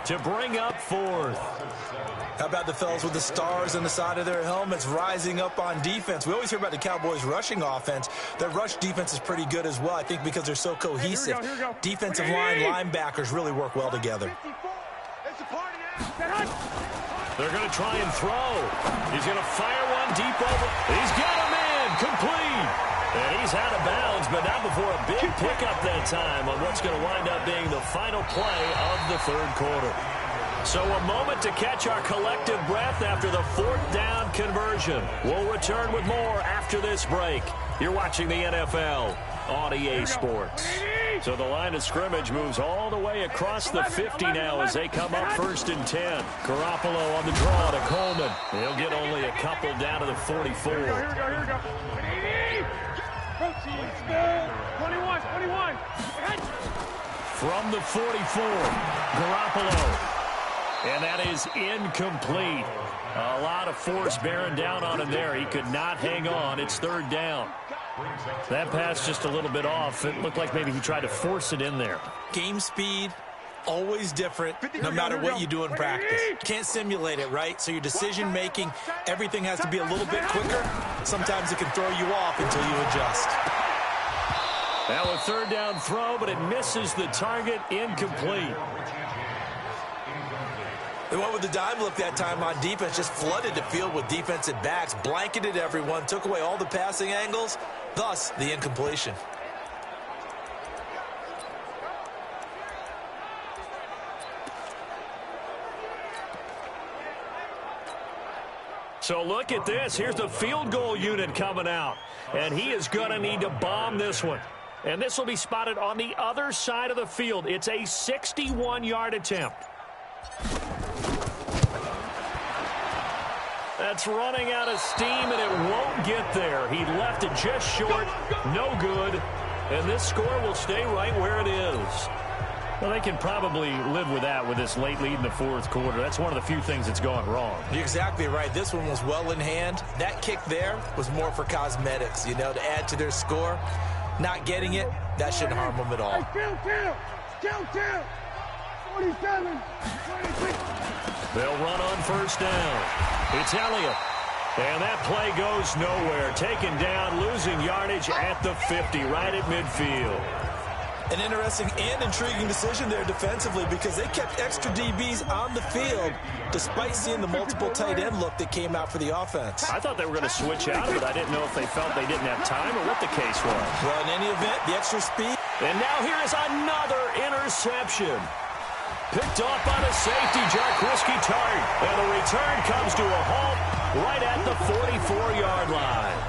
to bring up 4th. How about the fellas with the stars on the side of their helmets rising up on defense? We always hear about the Cowboys' rushing offense. Their rush defense is pretty good as well, I think, because they're so cohesive. Here we go. Defensive line, linebackers really work well together. They're going to try and throw. He's going to fire one deep over. He's got him in. Complete. And he's out of bounds, but not before a big pickup that time on what's going to wind up being the final play of the third quarter. So a moment to catch our collective breath after the 4th down conversion. We'll return with more after this break. You're watching the NFL on EA Sports. So the line of scrimmage moves all the way across the 50 now as they come up 1st and 10. Garoppolo on the draw to Coleman. He'll get only a couple down to the 44. Here we go. 21. From the 44, Garoppolo. And that is incomplete. A lot of force bearing down on him there. He could not hang on. It's 3rd down. That pass just a little bit off. It looked like maybe he tried to force it in there. Game speed, always different, no matter what you do in practice. You can't simulate it, right? So your decision-making, everything has to be a little bit quicker. Sometimes it can throw you off until you adjust. Now a 3rd down throw, but it misses the target. Incomplete. They went with the dime look that time on defense, just flooded the field with defensive backs, blanketed everyone, took away all the passing angles, thus the incompletion. So look at this. Here's the field goal unit coming out. And he is going to need to bomb this one. And this will be spotted on the other side of the field. It's a 61-yard attempt. That's running out of steam, and it won't get there. He left it just short. No good. And this score will stay right where it is. Well, they can probably live with that with this late lead in the fourth quarter. That's one of the few things that's gone wrong. You're exactly right. This one was well in hand. That kick there was more for cosmetics, you know, to add to their score. Not getting it, that shouldn't harm them at all. Count. 47, 26. They'll run on first down. It's Elliott. And that play goes nowhere. Taken down, losing yardage at the 50, right at midfield. An interesting and intriguing decision there defensively because they kept extra DBs on the field despite seeing the multiple tight end look that came out for the offense. I thought they were going to switch out of it. I didn't know if they felt they didn't have time or what the case was. Well, in any event, the extra speed. And now here is another interception. Picked off by the safety, Jarquiski Tart. And the return comes to a halt right at the 44-yard line.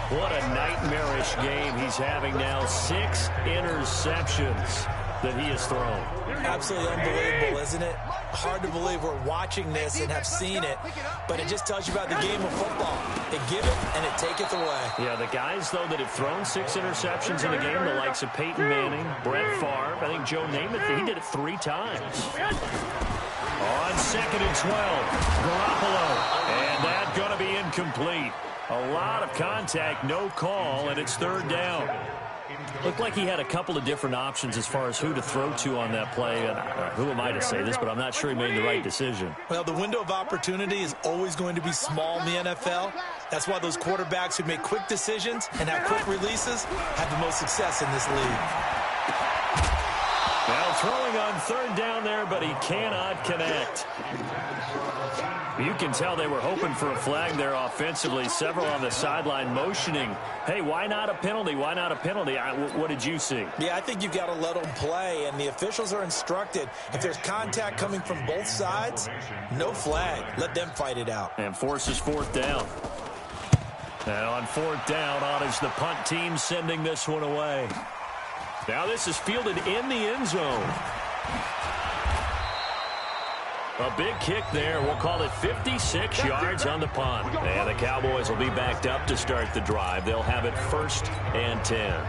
What a nightmarish game he's having now. 6 interceptions that he has thrown. Absolutely unbelievable, isn't it? Hard to believe we're watching this and have seen it, but it just tells you about the game of football. They give it and it taketh away. Yeah, the guys, though, that have thrown 6 interceptions in a game, the likes of Peyton Manning, Brett Favre, I think Joe Namath, he did it 3 times. On 2nd and 12, Garoppolo, and that's going to be incomplete. A lot of contact, no call, and it's 3rd down. Looked like he had a couple of different options as far as who to throw to on that play. Who am I to say this, but I'm not sure he made the right decision. Well, the window of opportunity is always going to be small in the NFL. That's why those quarterbacks who make quick decisions and have quick releases have the most success in this league. Now throwing on 3rd down there, but he cannot connect. You can tell they were hoping for a flag there offensively. Several on the sideline motioning, hey, why not a penalty? Why not a penalty? What did you see? Yeah, I think you've got to let them play, and the officials are instructed. If there's contact coming from both sides, no flag. Let them fight it out. And forces 4th down. And on 4th down, on is the punt team sending this one away. Now this is fielded in the end zone. A big kick there. We'll call it 56 yards on the punt. And the Cowboys will be backed up to start the drive. They'll have it 1st and 10.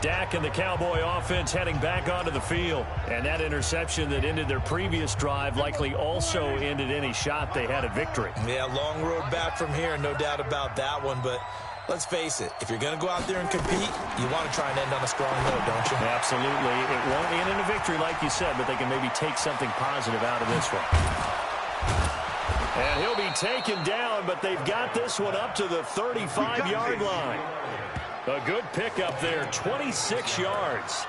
Dak and the Cowboy offense heading back onto the field. And that interception that ended their previous drive likely also ended any shot they had at victory. Yeah, long road back from here, no doubt about that one. But let's face it, if you're going to go out there and compete, you want to try and end on a strong note, don't you? Absolutely. It won't end in a victory like you said, but they can maybe take something positive out of this one. And he'll be taken down, but they've got this one up to the 35-yard line. A good pickup there, 26 yards.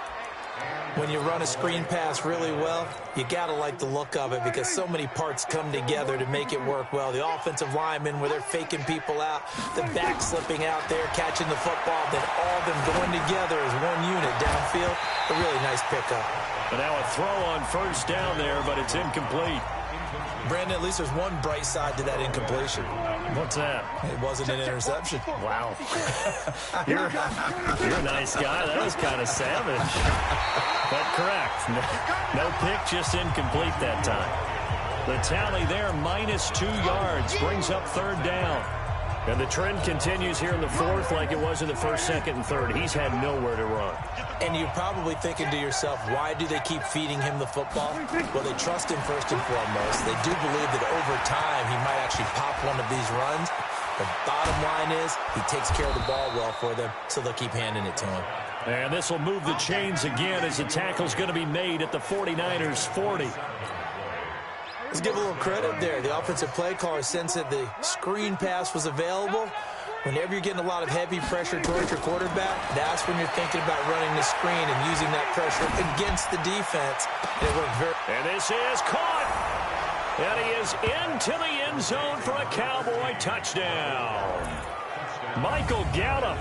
When you run a screen pass really well, you got to like the look of it because so many parts come together to make it work well. The offensive linemen where they're faking people out, the back slipping out there, catching the football, then all of them going together as one unit downfield. A really nice pickup. But now a throw on 1st down there, but it's incomplete. Brandon, at least there's one bright side to that incompletion. What's that? It wasn't an interception. Wow. You're a nice guy. That was kind of savage. But correct. No pick, just incomplete that time. The tally there, -2 yards, brings up 3rd down. And the trend continues here in the 4th like it was in the 1st, 2nd, and 3rd. He's had nowhere to run. And you're probably thinking to yourself, why do they keep feeding him the football? Well, they trust him first and foremost. They do believe that over time he might actually pop one of these runs. The bottom line is he takes care of the ball well for them, so they'll keep handing it to him. And this will move the chains again as the tackle's going to be made at the 49ers 40. Let's give a little credit there. The offensive play caller sensed that the screen pass was available. Whenever you're getting a lot of heavy pressure towards your quarterback, that's when you're thinking about running the screen and using that pressure against the defense. And it worked very. And this is caught. And he is into the end zone for a Cowboy touchdown. Michael Gallup,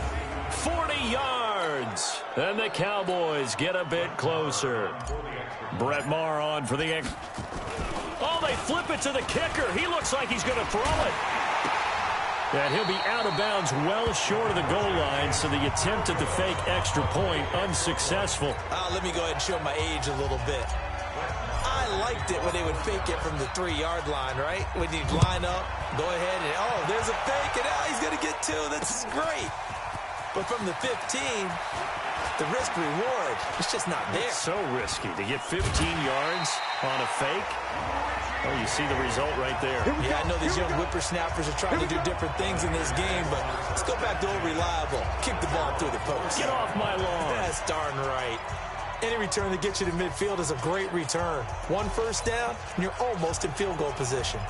40 yards. And the Cowboys get a bit closer. Brett Maher on for the... Oh, they flip it to the kicker. He looks like he's going to throw it. And he'll be out of bounds well short of the goal line, so the attempt at the fake extra point unsuccessful. Let me go ahead and show my age a little bit. I liked it when they would fake it from the 3-yard line, right? When you line up, go ahead and, oh, there's a fake, and he's going to get 2. This is great. But from the 15, the risk-reward, it's just not there. It's so risky to get 15 yards on a fake. Oh, you see the result right there. Yeah, I know these young whippersnappers are trying to do different things in this game, but let's go back to old reliable. Kick the ball through the post. Get off my lawn. That's darn right. Any return that gets you to midfield is a great return. 1 first down, and you're almost in field goal position.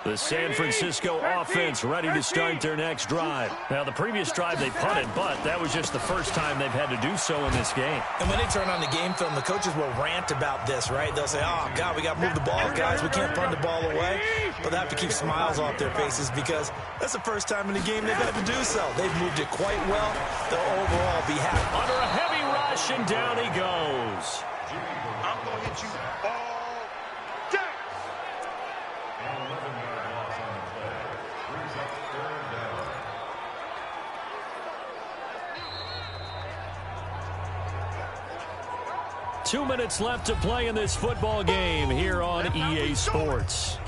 The San Francisco offense ready to start their next drive. Now, the previous drive they punted, but that was just the first time they've had to do so in this game. And when they turn on the game film, the coaches will rant about this, right? They'll say, oh, God, we got to move the ball, guys. We can't punt the ball away. But they have to keep smiles off their faces because that's the first time in the game they've had to do so. They've moved it quite well. They'll overall be happy. Under a heavy rush, and down he goes. I'm going to hit you all day. 11-yard loss on the play. Brings up 3rd down. Two minutes left to play in this football game here on EA Sports.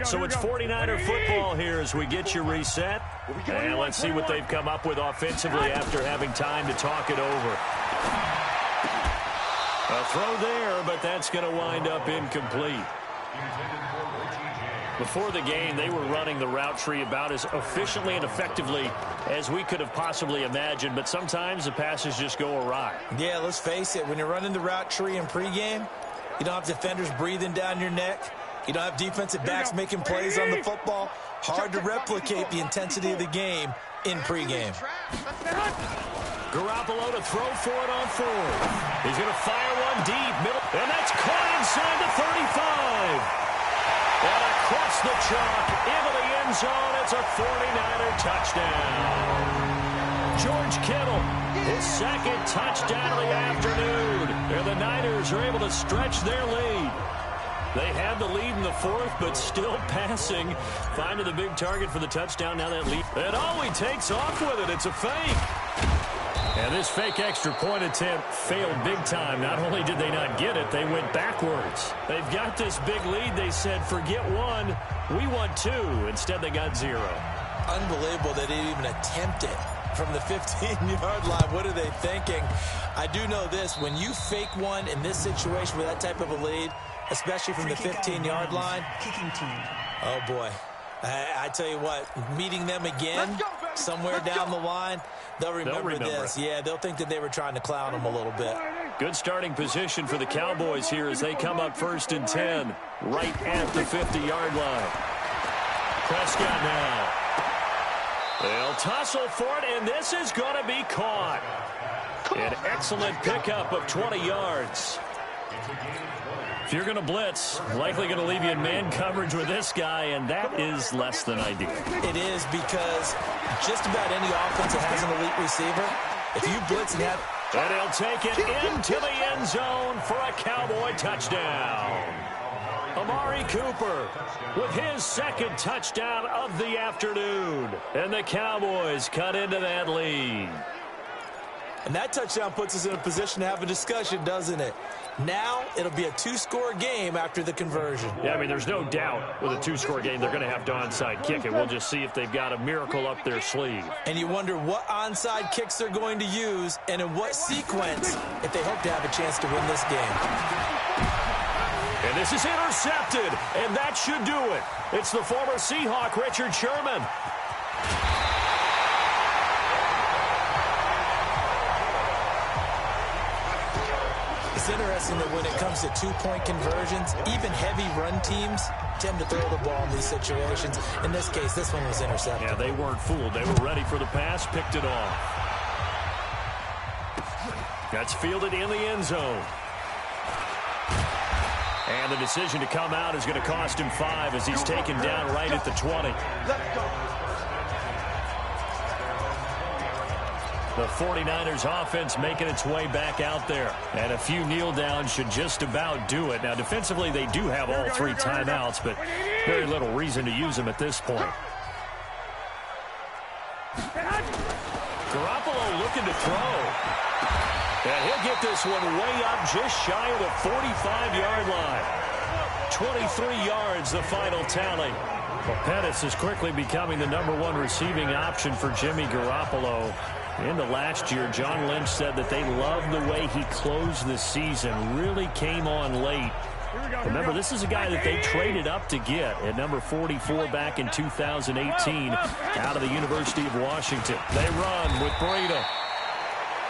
So it's 49er football here as we get you reset. And let's see what they've come up with offensively after having time to talk it over. A throw there, but that's going to wind up incomplete. Before the game, they were running the route tree about as efficiently and effectively as we could have possibly imagined, but sometimes the passes just go awry. Yeah, let's face it. When you're running the route tree in pregame, you don't have defenders breathing down your neck. You don't have defensive backs making plays on the football. Hard to replicate the intensity of the game in pregame. Garoppolo to throw for it on 4th. He's going to fire one deep, middle, and that's caught inside the 35. And across the chalk, into the end zone, it's a 49er touchdown. George Kittle, his 2nd touchdown of the afternoon. And the Niners are able to stretch their lead. They had the lead in the 4th, but still passing. Finding the big target for the touchdown. Now that lead. And he takes off with it. It's a fake. And this fake extra point attempt failed big time. Not only did they not get it, they went backwards. They've got this big lead. They said, forget 1, we want 2. Instead, they got 0. Unbelievable that they didn't even attempt it from the 15-yard line. What are they thinking? I do know this. When you fake one in this situation with that type of a lead, especially from the 15-yard line, oh, boy. I tell you what, meeting them again somewhere down the line, they'll remember this. Yeah, they'll think that they were trying to clown them a little bit. Good starting position for the Cowboys here as they come up 1st and 10, right at the 50-yard line. Prescott now. They'll tussle for it, and this is going to be caught. An excellent pickup of 20 yards. If you're going to blitz, likely going to leave you in man coverage with this guy, and that is less than ideal. It is because just about any offense that has an elite receiver, if you blitz and have... And he'll take it into the end zone for a Cowboy touchdown. Amari Cooper with his 2nd touchdown of the afternoon. And the Cowboys cut into that lead. And that touchdown puts us in a position to have a discussion, doesn't it? Now it'll be a 2-score game after the conversion. Yeah, I mean, there's no doubt with a 2-score game they're going to have to onside kick it. We'll just see if they've got a miracle up their sleeve. And you wonder what onside kicks they're going to use and in what sequence if they hope to have a chance to win this game. And this is intercepted, and that should do it. It's the former Seahawk, Richard Sherman. It's interesting that when it comes to 2-point conversions, even heavy run teams tend to throw the ball in these situations. In this case, this one was intercepted. Yeah, they weren't fooled. They were ready for the pass, picked it off. That's fielded in the end zone. And the decision to come out is going to cost him 5 as he's taken down right at the 20. The 49ers offense making its way back out there. And a few kneel downs should just about do it. Now, defensively, they do have all three timeouts, but very little reason to use them at this point. Garoppolo looking to throw. And he'll get this one way up just shy of the 45-yard line. 23 yards, the final tally. Well, Pettis is quickly becoming the #1 receiving option for Jimmy Garoppolo. Into last year, John Lynch said that they loved the way he closed the season, really came on late. Remember, this is a guy that they traded up to get at number 44 back in 2018 out of the University of Washington. They run with Breida.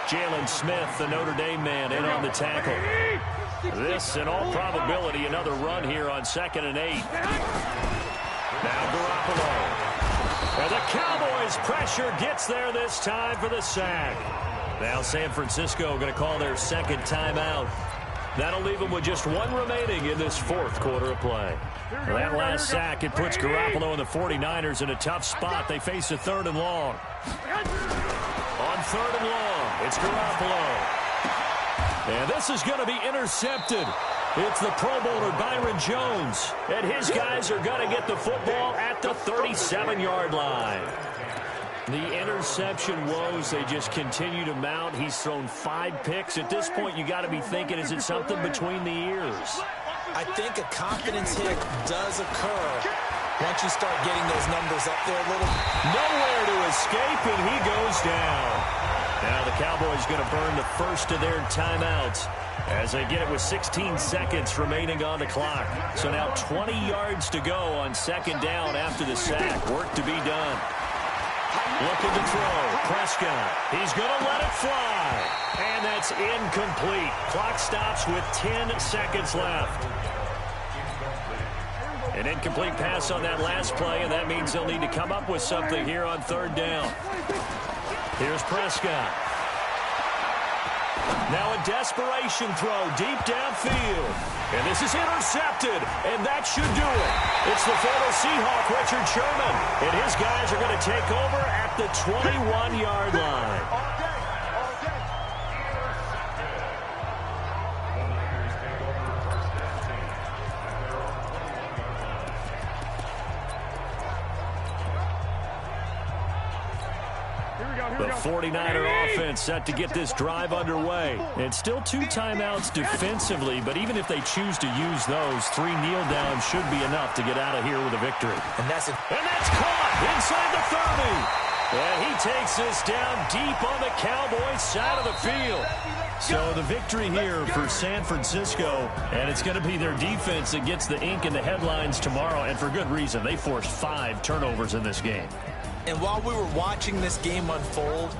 Jalen Smith, the Notre Dame man, in on the tackle. This, in all probability, another run here on 2nd and 8. Now Garoppolo. And the Cowboys' pressure gets there this time for the sack. Now San Francisco going to call their second timeout. That'll leave them with just one remaining in this fourth quarter of play. For that last sack, it puts Garoppolo and the 49ers in a tough spot. They face a 3rd and long. On 3rd and long, it's Garoppolo. And this is going to be intercepted. It's the Pro Bowler Byron Jones. And his guys are going to get the football at the 37-yard line. The interception woes, they just continue to mount. He's thrown 5 picks. At this point, you got to be thinking, is it something between the ears? I think a confidence hit does occur once you start getting those numbers up there a little. Nowhere to escape, and he goes down. Now the Cowboys going to burn the first of their timeouts as they get it with 16 seconds remaining on the clock. So now 20 yards to go on 2nd down after the sack. Work to be done. Looking to throw. Prescott. He's going to let it fly. And that's incomplete. Clock stops with 10 seconds left. An incomplete pass on that last play, and that means they'll need to come up with something here on 3rd down. Here's Prescott. Now a desperation throw deep downfield. And this is intercepted, and that should do it. It's the former Seahawk, Richard Sherman, and his guys are going to take over at the 21-yard line. The 49er offense set to get this drive underway. And still 2 timeouts defensively, but even if they choose to use those, 3 kneel downs should be enough to get out of here with a victory. And that's caught inside the 30. And he takes this down deep on the Cowboys side of the field. So the victory here for San Francisco, and it's going to be their defense that gets the ink in the headlines tomorrow, and for good reason. They forced 5 turnovers in this game. And while we were watching this game unfold,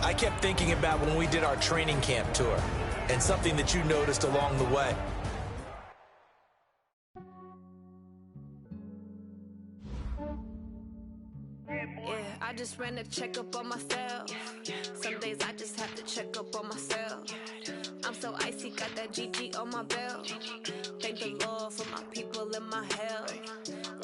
I kept thinking about when we did our training camp tour and something that you noticed along the way. Yeah, I just ran a checkup on myself. Some days I just have to check up on myself. I'm so icy, got that GG on my belt. Thank the Lord for my people and my health.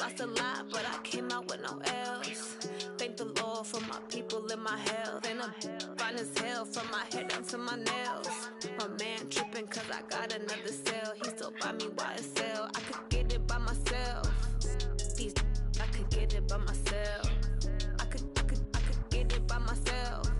Lost a lot, but I came out with no else. Thank the Lord for my people and my health. And I'm fine as hell from my head down to my nails. My man tripping cause I got another cell. He still buy me YSL. I could get it by myself. I could get it by myself. I could get it by myself.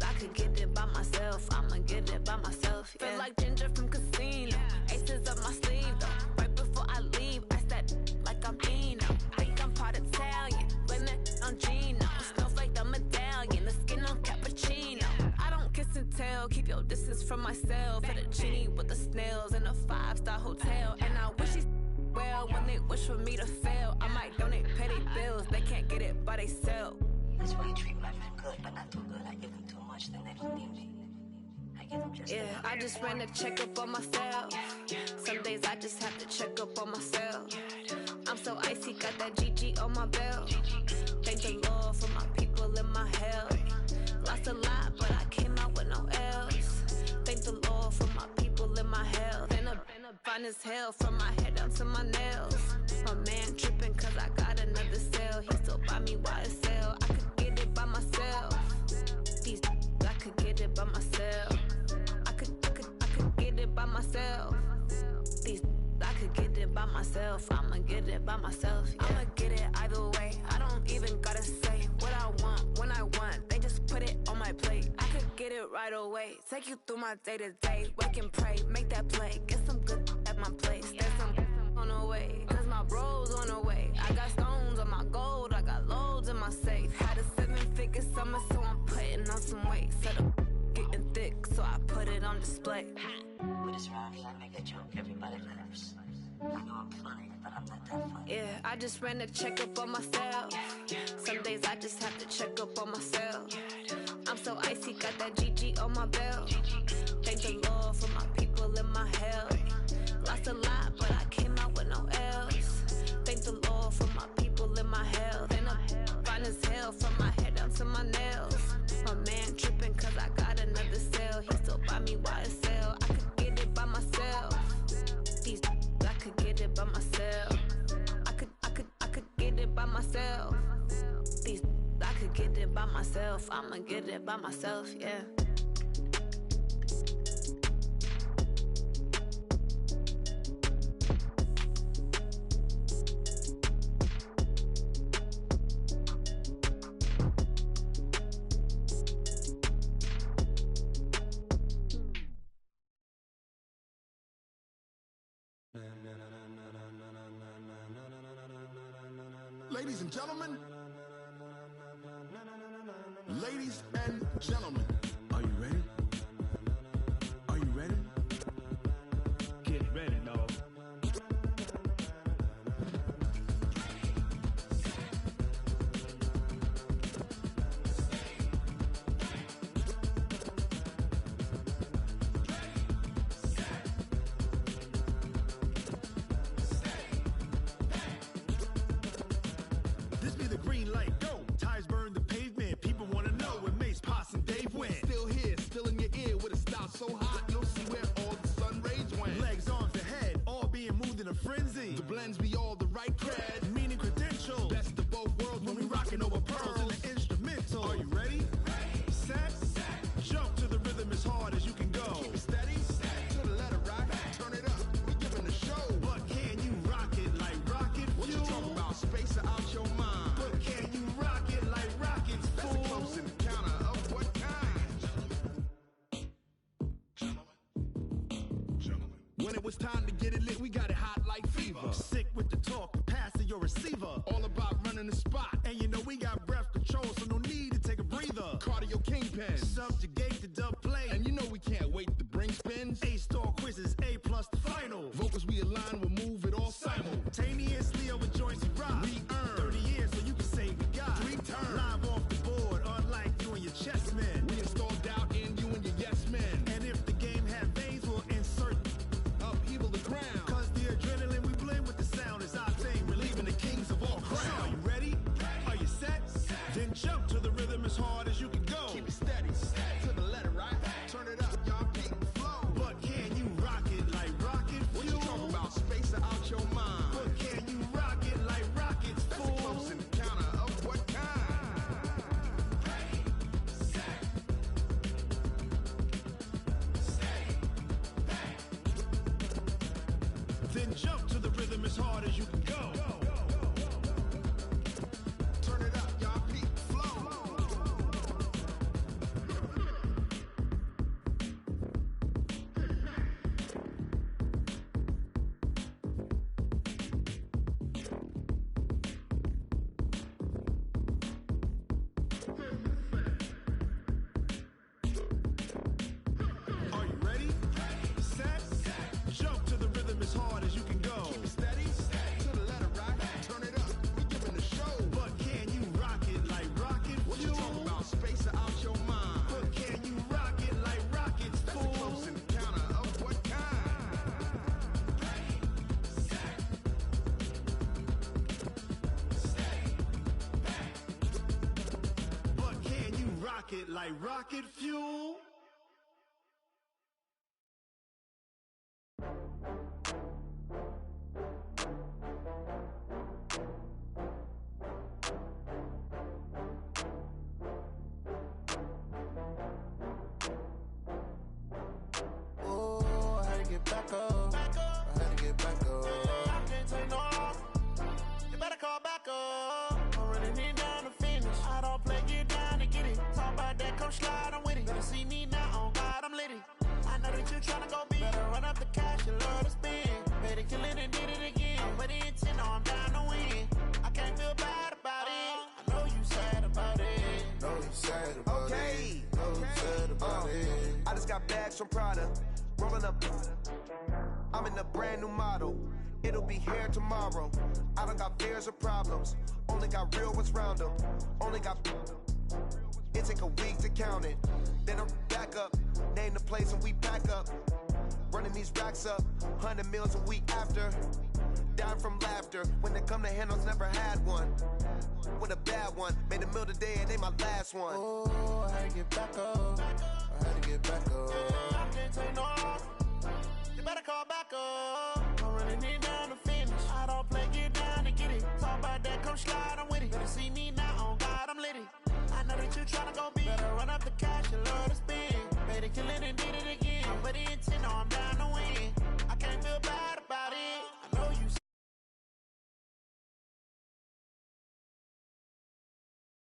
I could get it by myself. I'ma get it by myself. Yeah. Feel like Ginger from Casino. Aces up my sleeve though. Right before I leave, I said like I'm Eno. Think I'm part Italian. Blame it on Gino. Snowflake the medallion. The skin on cappuccino. I don't kiss and tell. Keep your distance from myself. Fettuccine with the snails in a 5-star hotel. And I wish he's well when they wish for me to fail. I might donate petty bills. They can't get it by they sell. That's why you treat my friend good, but not too good. I give them too much, then they don't need me. I give them just enough. I just ran a checkup on myself. Some days I just have to check up on myself. I'm so icy, got that GG on my belt. Thank the Lord for my people and my health. Lost a lot, but I came out with no else. Thank the Lord for my people and my health. And I'm fine as hell from my head down to my nails. My man tripping cause I got another cell. He still buy me YSL. I could get it by myself. myself. I'ma get it by myself. Yeah. I'ma get it either way. I don't even gotta say what I want when I want. They just put it on my plate. I could get it right away. Take you through my day-to-day. Wake and pray, make that play. Get some good at my place. There's some on the way, cause my bro's on the way. I got stones on my gold, I got loads in my safe. Had a 7-figure summer, so I'm putting on some weight. Set up getting thick, so I put it on display. With this round, I make a joke, everybody laughs. I know I'm funny, but I'm not that funny. Yeah, I just ran a checkup on myself. Some days I just have to check up on myself. I'm so icy, got that GG on my belt. Thank the Lord for my people in my health. Lost a lot, but I came out with no else. Thank the Lord for my people in my health. And I'm fine as hell from my head down to my nails. My man tripping cause I got another sale. He still buy me YSL. I could get it by myself. These I could get it by myself. I could get it by myself. These I could get it by myself. I'ma get it by myself, yeah. Ladies and gentlemen, ladies and gentlemen, are you ready? Are you ready? Get ready, dog. This be the green light, go. Tires burn the pavement. People wanna know where Mace, Poss, and Dave went. Still here, still in your ear with a style so hot, you'll see where all the sun rays went. Legs, arms, and head, all being moved in a frenzy. The blends be all the right cred, meaning credentials. Best of both worlds when we rockin' over pearls in the instrumental. Are you ready? Set, jump to the rhythm as hard as you can go. Keep it steady, to the letter right. Turn it up, we giving the show. But can you rock it like rocket fuel? What you talking about? Space or out your mind? But can you rock it like rockets, fool? That's a close encounter of what kind? Gentlemen. When it was time to get it lit, we got it hot like fever. Sick with the talk, pass to your receiver. All about running the spot. And you know we got breath control, so no need to take a breather. Cardio kingpin, subjugate the dub play. And you know we can't wait to bring spins. A-star quizzes, A+ the final. Vocals we align, we'll move it all simultaneously over joints we rock. We earn 30 years, so you can say we got 3 turns. Live off the board, unlike you and your chess men. We install doubt in you and your yes men. And if the game had veins, we'll insert upheaval the ground. Cause the adrenaline we blend with the sound is our thing, relieving the kings of all crowns. So are you ready? Are you set? Then jump to the rhythm as hard as you can go. Keep it steady, to the letter right. Turn it up, y'all keep the flow. But can you rock it like rocket fuel? What you talking about? Space or out your mind? But can you rock it like rockets, fool? That's a close encounter of what kind? Ready, set, steady, back. Then jump to the rhythm as hard as you can go. Turn it up, y'all keep the flow. Are you ready? Set, jump to the rhythm as hard as you can go. Keep it steady, to the letter right. Turn it up, we giving the show. But can you rock it like rocket fuel? What you talking about? Space or out your mind? But can you rock it like rockets, fool? That's a close encounter of what kind? Ready, set, steady, back. But can you rock it like rocket fuel? Oh, I had to get back up. I had to get back up. slide, I'm with it. Better see me now, on God, I'm litty. I know that you tryna go big. Better run up the cash, you love to spend. Better kill it and did it again. But the intent, no, I'm down to win. I can't feel bad about it. I know you sad about it. Know you sad about it. Know you sad about it. I just got bags from Prada. Rolling up. I'm in a brand new model. It'll be here tomorrow. I don't got fears or problems. Only got real ones round them. Only got. It take a week to count it. Then I'm back up. Name the place and we pack up. Running these racks up. 100 meals a week after. Down from laughter. When they come to handles, never had one. With a bad one. Made a meal today and they my last one. Oh, I had to get back up. I had to get back up. I can't take no loss. You better call back up. I'm running it down to finish. I don't play, get down to get it. Talk about that, come slide, I'm with it. Better see me now, on God, I'm litty. I know that you tryna go big. Better run up the cash, you love to spend. Better kill it and did it again. But the intent, no, I'm down.